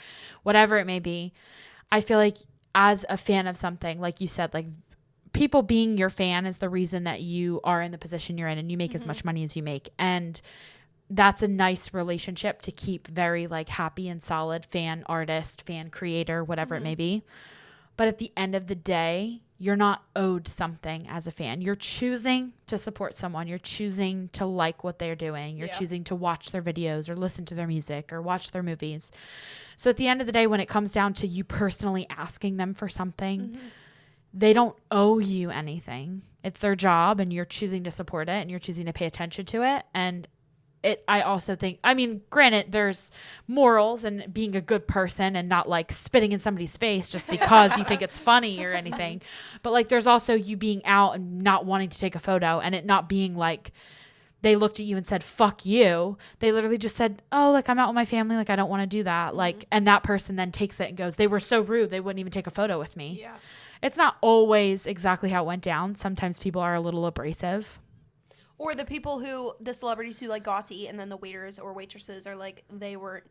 [SPEAKER 4] whatever it may be. I feel like as a fan of something, like you said, like people being your fan is the reason that you are in the position you're in and you make as much money as you make. And that's a nice relationship to keep very like happy and solid, fan artist, fan creator, whatever it may be. But at the end of the day, you're not owed something as a fan. You're choosing to support someone. You're choosing to like what they're doing. You're choosing to watch their videos or listen to their music or watch their movies. So at the end of the day, when it comes down to you personally asking them for something, they don't owe you anything. It's their job, and you're choosing to support it, and you're choosing to pay attention to it. And I also think, I mean, granted, there's morals and being a good person and not like spitting in somebody's face just because you think it's funny or anything. But like, there's also you being out and not wanting to take a photo, and it not being like they looked at you and said, fuck you. They literally just said, oh, like I'm out with my family. Like, I don't want to do that. Like, and that person then takes it and goes, they were so rude. They wouldn't even take a photo with me.
[SPEAKER 1] Yeah.
[SPEAKER 4] It's not always exactly how it went down. Sometimes people are a little abrasive.
[SPEAKER 1] Or the celebrities who like got to eat and then the waiters or waitresses are like, they were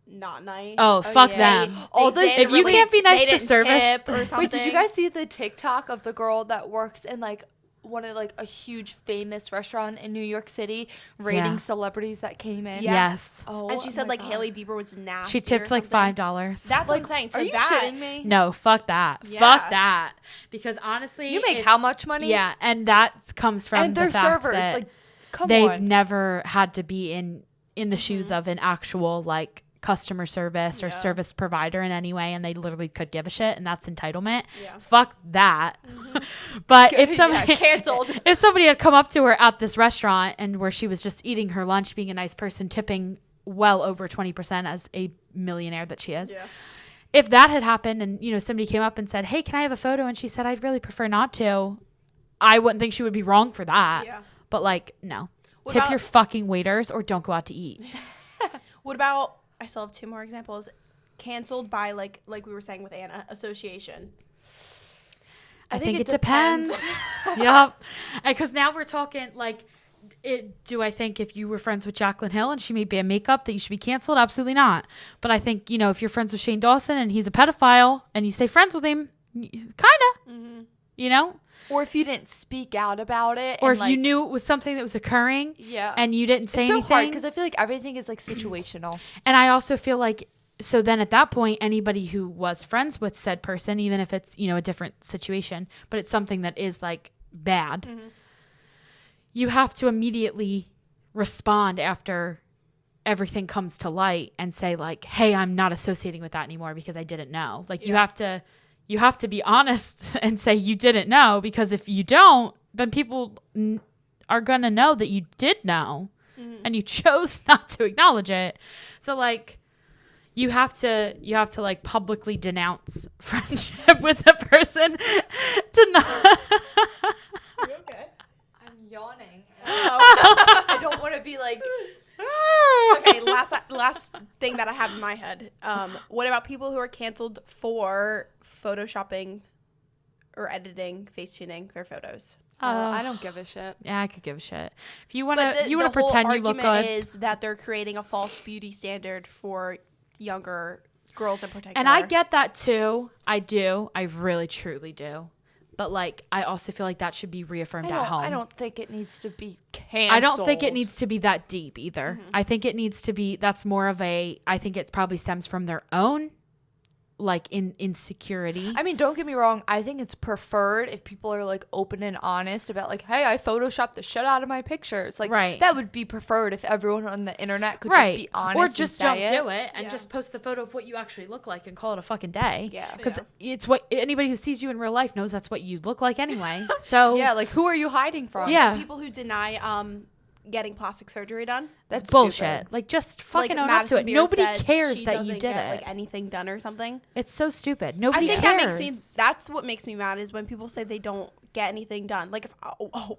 [SPEAKER 1] not nice.
[SPEAKER 4] Oh, fuck
[SPEAKER 5] yeah.
[SPEAKER 4] them.
[SPEAKER 1] If
[SPEAKER 4] you can't be nice to service-
[SPEAKER 1] or something.
[SPEAKER 5] Wait, did you guys see the TikTok of the girl that works in like one of like a huge famous restaurant in New York City rating
[SPEAKER 4] Yeah.
[SPEAKER 5] celebrities that came in?
[SPEAKER 4] Yes.
[SPEAKER 5] Oh,
[SPEAKER 1] And she said
[SPEAKER 5] my
[SPEAKER 1] like
[SPEAKER 5] God.
[SPEAKER 1] Haley Bieber was nasty.
[SPEAKER 4] She tipped
[SPEAKER 1] or
[SPEAKER 4] like
[SPEAKER 1] something.
[SPEAKER 4] $5.
[SPEAKER 1] That's what
[SPEAKER 5] Like,
[SPEAKER 1] I'm saying. So
[SPEAKER 5] are you
[SPEAKER 1] that,
[SPEAKER 5] shitting me?
[SPEAKER 4] No, fuck that.
[SPEAKER 1] Yeah.
[SPEAKER 4] Fuck that. Because honestly,
[SPEAKER 5] You make how much money?
[SPEAKER 4] Yeah, and that comes from
[SPEAKER 5] And
[SPEAKER 4] the
[SPEAKER 5] they're
[SPEAKER 4] fact
[SPEAKER 5] servers.
[SPEAKER 4] that
[SPEAKER 5] Like, come
[SPEAKER 4] they've
[SPEAKER 5] on.
[SPEAKER 4] never had to be in the shoes of an actual like customer service or
[SPEAKER 1] Yeah.
[SPEAKER 4] service provider in any way, and they literally could give a shit, and that's entitlement.
[SPEAKER 1] Yeah.
[SPEAKER 4] Fuck that. But if
[SPEAKER 5] Yeah,
[SPEAKER 4] somebody
[SPEAKER 5] canceled.
[SPEAKER 4] if somebody had come up to her at this restaurant and where she was just eating her lunch, being a nice person, tipping well over 20% as a millionaire that she is.
[SPEAKER 1] Yeah.
[SPEAKER 4] If that had happened and, somebody came up and said, hey, can I have a photo? And she said, I'd really prefer not to. I wouldn't think she would be wrong for that.
[SPEAKER 1] Yeah.
[SPEAKER 4] But no.
[SPEAKER 1] What
[SPEAKER 4] Tip
[SPEAKER 1] about-
[SPEAKER 4] your fucking waiters or don't go out to eat.
[SPEAKER 1] What about, I still have 2 more examples, canceled by, like we were saying with Anna, association.
[SPEAKER 4] I think it depends. Yep. Because now we're talking do I think if you were friends with Jaclyn Hill and she made bad makeup that you should be canceled? Absolutely not. But I think, if you're friends with Shane Dawson and he's a pedophile and you stay friends with him, kind of,
[SPEAKER 5] Or if you didn't speak out about it.
[SPEAKER 4] or
[SPEAKER 5] and,
[SPEAKER 4] if you knew it was something that was occurring
[SPEAKER 5] Yeah.
[SPEAKER 4] and you didn't say
[SPEAKER 5] it's so
[SPEAKER 4] anything.
[SPEAKER 5] hard because I feel like everything is situational.
[SPEAKER 4] And I also feel like, so then at that point, anybody who was friends with said person, even if it's, a different situation, but it's something that is bad, you have to immediately respond after everything comes to light and say hey, I'm not associating with that anymore because I didn't know. You have to be honest and say you didn't know, because if you don't, then people are going to know that you did know and you chose not to acknowledge it. So you have to publicly denounce friendship with the person to not.
[SPEAKER 5] I'm yawning. I don't want to be
[SPEAKER 1] Okay, last thing that I have in my head. What about people who are canceled for photoshopping or editing, face tuning their photos?
[SPEAKER 5] I don't give a shit.
[SPEAKER 4] Yeah, I could give a shit. If you want
[SPEAKER 1] But
[SPEAKER 4] to,
[SPEAKER 1] the whole
[SPEAKER 4] pretend you look
[SPEAKER 1] argument
[SPEAKER 4] good.
[SPEAKER 1] is that they're creating a false beauty standard for younger girls in particular.
[SPEAKER 4] And I get that too. I do. I really, truly do. But I also feel like that should be reaffirmed at home.
[SPEAKER 5] I don't think it needs to be canceled.
[SPEAKER 4] I don't think it needs to be that deep either. I think it needs to be, that's more of I think it probably stems from their own insecurity.
[SPEAKER 5] I mean, don't get me wrong. I think it's preferred if people are open and honest about hey, I photoshopped the shit out of my pictures.
[SPEAKER 4] Right.
[SPEAKER 5] That would be preferred if everyone on the internet could
[SPEAKER 4] Right.
[SPEAKER 5] just be honest.
[SPEAKER 4] Or
[SPEAKER 5] and
[SPEAKER 4] just
[SPEAKER 5] say
[SPEAKER 4] don't do it and just post the photo of what you actually look like and call it a fucking day.
[SPEAKER 5] Yeah.
[SPEAKER 4] Because it's what anybody who sees you in real life knows that's what you look like anyway. So
[SPEAKER 5] Yeah, who are you hiding from?
[SPEAKER 4] Yeah.
[SPEAKER 1] people who deny getting plastic surgery done.
[SPEAKER 5] That's
[SPEAKER 4] bullshit.
[SPEAKER 5] stupid.
[SPEAKER 4] Just fucking own up to
[SPEAKER 1] Madison
[SPEAKER 4] it.
[SPEAKER 1] Beer
[SPEAKER 4] Nobody
[SPEAKER 1] said
[SPEAKER 4] cares
[SPEAKER 1] she
[SPEAKER 4] that you
[SPEAKER 1] doesn't
[SPEAKER 4] did
[SPEAKER 1] get,
[SPEAKER 4] it.
[SPEAKER 1] anything done or something.
[SPEAKER 4] It's so stupid.
[SPEAKER 1] I
[SPEAKER 4] Nobody
[SPEAKER 1] think
[SPEAKER 4] cares.
[SPEAKER 1] that makes me. That's what makes me mad is when people say they don't get anything done.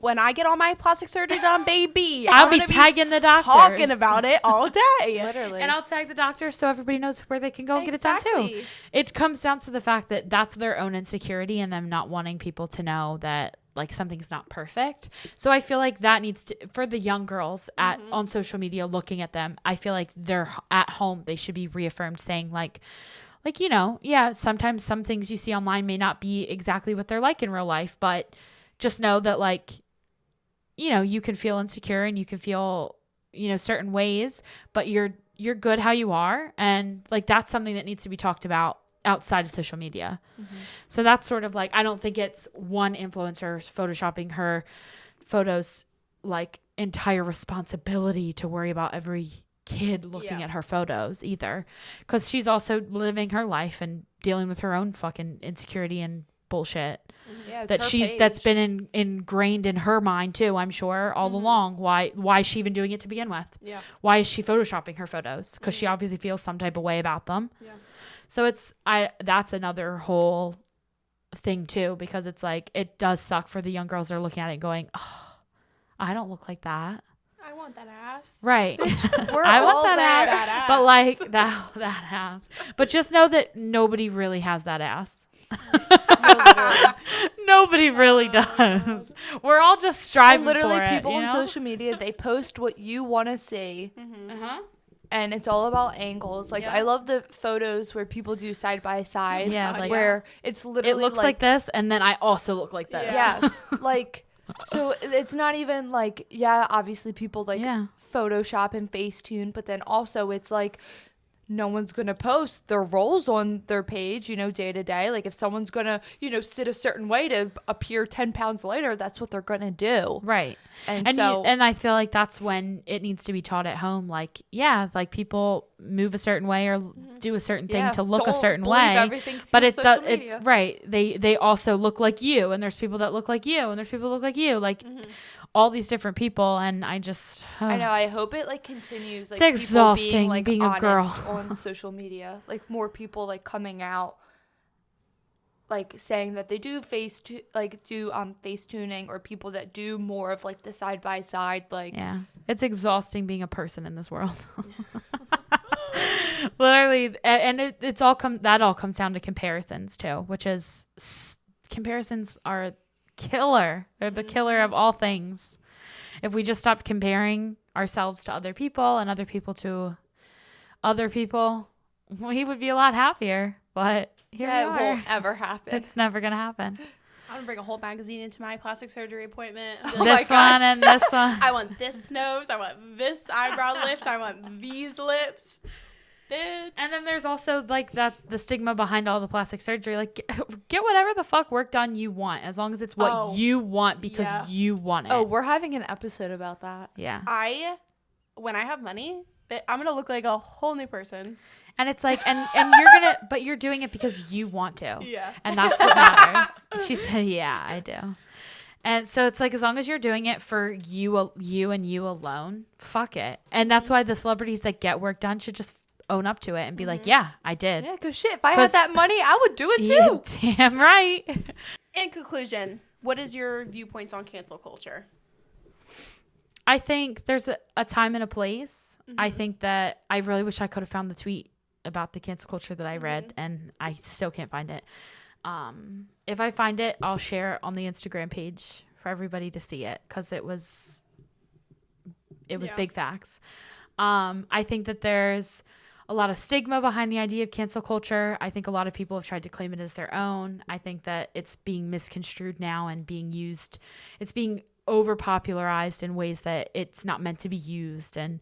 [SPEAKER 1] When I get all my plastic surgery done, baby,
[SPEAKER 4] I'll
[SPEAKER 1] I'm
[SPEAKER 4] be
[SPEAKER 1] gonna
[SPEAKER 4] tagging the doctors.
[SPEAKER 1] talking about it all day.
[SPEAKER 5] Literally.
[SPEAKER 4] And I'll tag the doctor so everybody knows where they can go and get it done too.
[SPEAKER 1] Exactly.
[SPEAKER 4] It comes down to the fact that that's their own insecurity and them not wanting people to know that something's not perfect. So I feel like that needs to, for the young girls on social media looking at them, I feel like they're at home. They should be reaffirmed saying sometimes some things you see online may not be exactly what they're like in real life, but just know that you can feel insecure and you can feel, certain ways, but you're good how you are. And that's something that needs to be talked about outside of social media. So that's sort of I don't think it's one influencer photoshopping her photos entire responsibility to worry about every kid looking at her photos either, because she's also living her life and dealing with her own fucking insecurity and bullshit
[SPEAKER 5] Yeah, it's
[SPEAKER 4] that
[SPEAKER 5] her
[SPEAKER 4] that's
[SPEAKER 5] page.
[SPEAKER 4] been ingrained in her mind too, I'm sure, all along. Why is she even doing it to begin with?
[SPEAKER 1] Yeah.
[SPEAKER 4] Why is she photoshopping her photos? Because she obviously feels some type of way about them.
[SPEAKER 1] Yeah.
[SPEAKER 4] So that's another whole thing too, because it's it does suck for the young girls that are looking at it and going, oh, I don't look like that.
[SPEAKER 1] I want that ass.
[SPEAKER 4] Right.
[SPEAKER 5] We're
[SPEAKER 4] I
[SPEAKER 5] all
[SPEAKER 4] want that
[SPEAKER 5] there.
[SPEAKER 4] ass.
[SPEAKER 1] That
[SPEAKER 4] But that ass. But just know that nobody really has that ass. Nobody really does. We're all just striving
[SPEAKER 5] And literally,
[SPEAKER 4] for it,
[SPEAKER 5] people
[SPEAKER 4] you
[SPEAKER 5] on
[SPEAKER 4] know?
[SPEAKER 5] social media, they post what you want to see.
[SPEAKER 4] Uh-huh.
[SPEAKER 5] And it's all about angles. I love the photos where people do side by side.
[SPEAKER 4] Yeah,
[SPEAKER 5] where it's literally
[SPEAKER 4] It looks like this, and then I also look like this.
[SPEAKER 5] Yes. So it's not even obviously people
[SPEAKER 4] Yeah.
[SPEAKER 5] Photoshop and Facetune, but then also it's no one's going to post their roles on their page, day to day. Like if someone's going to, sit a certain way to appear 10 pounds lighter, that's what they're going to do.
[SPEAKER 4] Right.
[SPEAKER 5] And so,
[SPEAKER 4] and I feel like that's when it needs to be taught at home. Like, yeah, like people move a certain way or do a certain thing to look a certain way, but it's right. They also look like you, and there's people that look like you, and there's people that look like you, like all these different people. And I just,
[SPEAKER 5] I know, I hope it like continues. Like
[SPEAKER 4] it's exhausting
[SPEAKER 5] being
[SPEAKER 4] a girl
[SPEAKER 5] on social media, like more people like coming out, like saying that they do face tuning, or people that do more of like the side by side. Like,
[SPEAKER 4] yeah, it's exhausting being a person in this world. Literally, and it all comes down to comparisons too, which is comparisons are killer. They're the killer of all things. If we just stopped comparing ourselves to other people and other people to other people, we would be a lot happier. But here we are.
[SPEAKER 5] It won't ever happen.
[SPEAKER 4] It's never gonna happen.
[SPEAKER 1] I'm gonna bring a whole magazine into my plastic surgery appointment.
[SPEAKER 4] This one and this one.
[SPEAKER 1] I want this nose. I want this eyebrow lift. I want these lips. Bitch.
[SPEAKER 4] And then there's also like the stigma behind all the plastic surgery. Like get whatever the fuck work done you want, as long as it's what you want because you want it.
[SPEAKER 5] Oh, we're having an episode about that.
[SPEAKER 4] Yeah.
[SPEAKER 1] When I have money, I'm gonna look like a whole new person.
[SPEAKER 4] And it's like, and you're doing it because you want to.
[SPEAKER 1] Yeah.
[SPEAKER 4] And that's what matters. She said, yeah, I do. And so it's like, as long as you're doing it for you and you alone, fuck it. And that's why the celebrities that get work done should just own up to it and be like, yeah, I did.
[SPEAKER 5] Yeah, because shit, if I had that money, I would do it too.
[SPEAKER 4] Damn right.
[SPEAKER 1] In conclusion, what is your viewpoints on cancel culture?
[SPEAKER 4] I think there's a time and a place. I think that I really wish I could have found the tweet about the cancel culture that I read, and I still can't find it. If I find it, I'll share it on the Instagram page for everybody to see it, because it was big facts. I think that there's a lot of stigma behind the idea of cancel culture. I think a lot of people have tried to claim it as their own. I think that it's being misconstrued now and being used. It's being overpopularized in ways that it's not meant to be used. And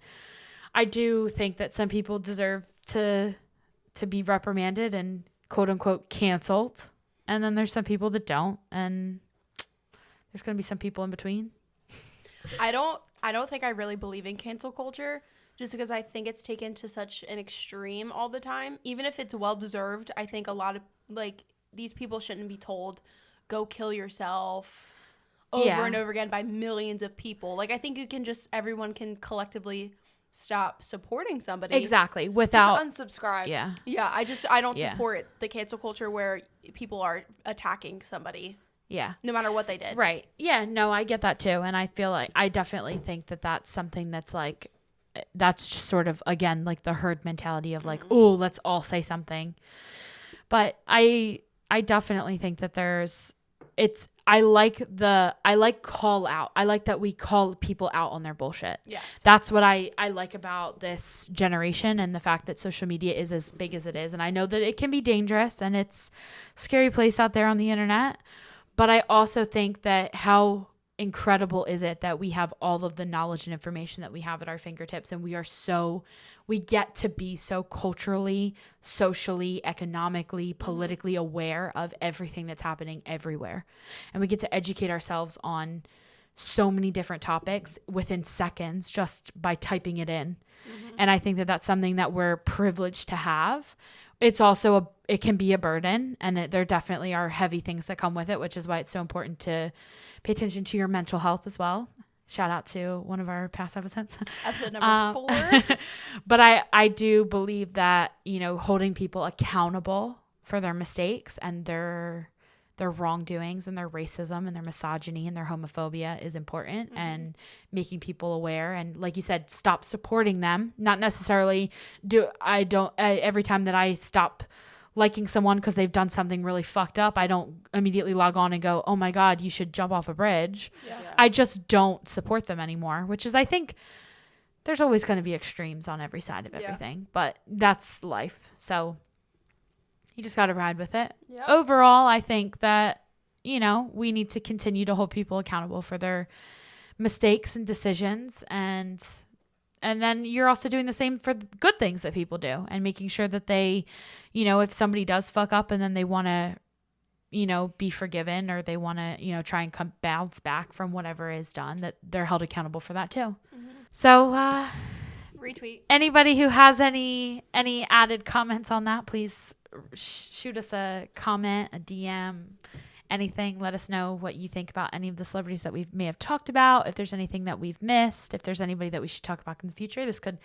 [SPEAKER 4] I do think that some people deserve to be reprimanded and quote unquote canceled. And then there's some people that don't. And there's going to be some people in between.
[SPEAKER 1] I don't think I really believe in cancel culture, just because I think it's taken to such an extreme all the time. Even if it's well-deserved, I think a lot of, like, these people shouldn't be told, go kill yourself over and over again by millions of people. Like, I think everyone can collectively stop supporting somebody.
[SPEAKER 4] Exactly. Without
[SPEAKER 5] just unsubscribe.
[SPEAKER 4] Yeah.
[SPEAKER 1] Yeah, I don't support the cancel culture where people are attacking somebody.
[SPEAKER 4] Yeah.
[SPEAKER 1] No matter what they did.
[SPEAKER 4] Right. Yeah, no, I get that too. And I feel like I definitely think that that's something that's like, that's just sort of, again, like the herd mentality of like, oh, let's all say something. But I definitely think that I like call out. I like that we call people out on their bullshit.
[SPEAKER 1] Yes.
[SPEAKER 4] That's what I like about this generation, and the fact that social media is as big as it is. And I know that it can be dangerous and it's a scary place out there on the internet. But I also think that how incredible is it that we have all of the knowledge and information that we have at our fingertips, and we get to be so culturally, socially, economically, politically aware of everything that's happening everywhere. And we get to educate ourselves on so many different topics within seconds just by typing it in. And I think that that's something that we're privileged to have. It's also it can be a burden, and there definitely are heavy things that come with it, which is why it's so important to pay attention to your mental health as well. Shout out to one of our past episodes.
[SPEAKER 1] Episode number 4.
[SPEAKER 4] But I do believe that, holding people accountable for their mistakes and their wrongdoings and their racism and their misogyny and their homophobia is important, and making people aware. And like you said, stop supporting them. Not necessarily every time that I stop liking someone because they've done something really fucked up, I don't immediately log on and go, oh my God, you should jump off a bridge. Yeah. I just don't support them anymore, which is, I think there's always going to be extremes on every side of everything, but that's life. So you just got to ride with it. Yep. Overall, I think that, we need to continue to hold people accountable for their mistakes and decisions, and And then you're also doing the same for the good things that people do and making sure that they, if somebody does fuck up and then they want to, be forgiven or they want to, try and bounce back from whatever is done, that they're held accountable for that too. So,
[SPEAKER 1] retweet.
[SPEAKER 4] Anybody who has any added comments on that, please shoot us a comment, a DM, anything. Let us know what you think about any of the celebrities that we may have talked about. If there's anything that we've missed, if there's anybody that we should talk about in the future, this could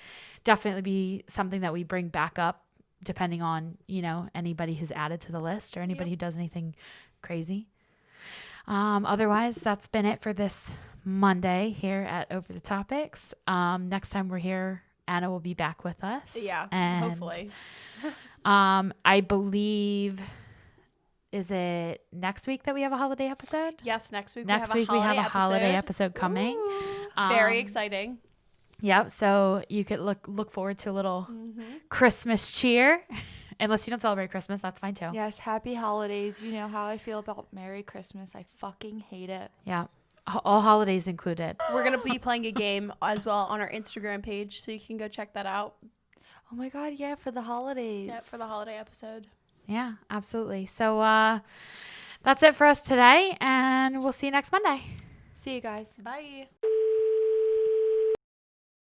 [SPEAKER 4] definitely be something that we bring back up depending on, anybody who's added to the list or anybody who does anything crazy. Otherwise, that's been it for this Monday here at Over the Topics. Next time we're here, Anna will be back with us.
[SPEAKER 1] Yeah,
[SPEAKER 4] and,
[SPEAKER 1] hopefully.
[SPEAKER 4] I believe, is it next week that we have a holiday episode?
[SPEAKER 1] Yes, next week
[SPEAKER 4] we have a holiday episode coming.
[SPEAKER 1] Very exciting.
[SPEAKER 4] Yep. So you could look forward to a little Christmas cheer. Unless you don't celebrate Christmas, that's fine too.
[SPEAKER 5] Yes, happy holidays. You know how I feel about Merry Christmas. I fucking hate it.
[SPEAKER 4] Yeah. All holidays included.
[SPEAKER 1] We're going to be playing a game as well on our Instagram page, so you can go check that out.
[SPEAKER 5] Oh my God, yeah, for the holidays.
[SPEAKER 1] Yeah, for the holiday episode.
[SPEAKER 4] Yeah, absolutely. So that's it for us today, and we'll see you next Monday.
[SPEAKER 5] See you guys.
[SPEAKER 1] Bye.